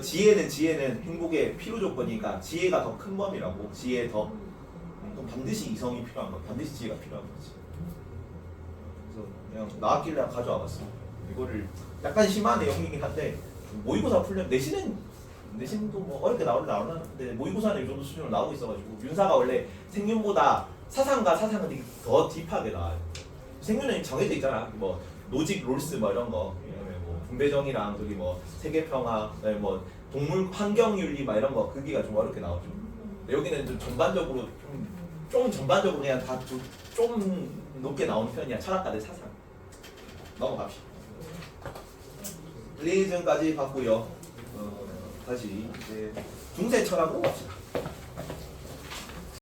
지혜는 행복의 필요 조건이니까 지혜가 더 큰 범위라고. 지혜 더 그럼 반드시 이성이 필요한 거. 반드시 지혜가 필요한 거지. 그냥 나왔길래 가져와봤어. 이거를 약간 심한 내용이긴 한데 모의고사 풀려면 내신도 뭐 어렵게 나오는데 모의고사는 이 정도 수준으로 나오고 있어가지고 윤사가 원래 생윤보다 사상과 사상은 되게 더 딥하게 나와요. 생윤은 정해져 있잖아. 뭐 노직 롤스 뭐 이런 거, 그다음에 뭐 분배정이랑 저기 뭐 세계평화, 그다음에 뭐 동물 환경윤리 막 이런 거 그기가 좀 어렵게 나오죠. 근데 여기는 좀 전반적으로 좀 전반적으로 그냥 다 좀 높게 나오는 편이야. 철학가들 사상. 넘어갑시다. 리즘까지 봤고요. 다시 이제 중세 철학으로 갑시다.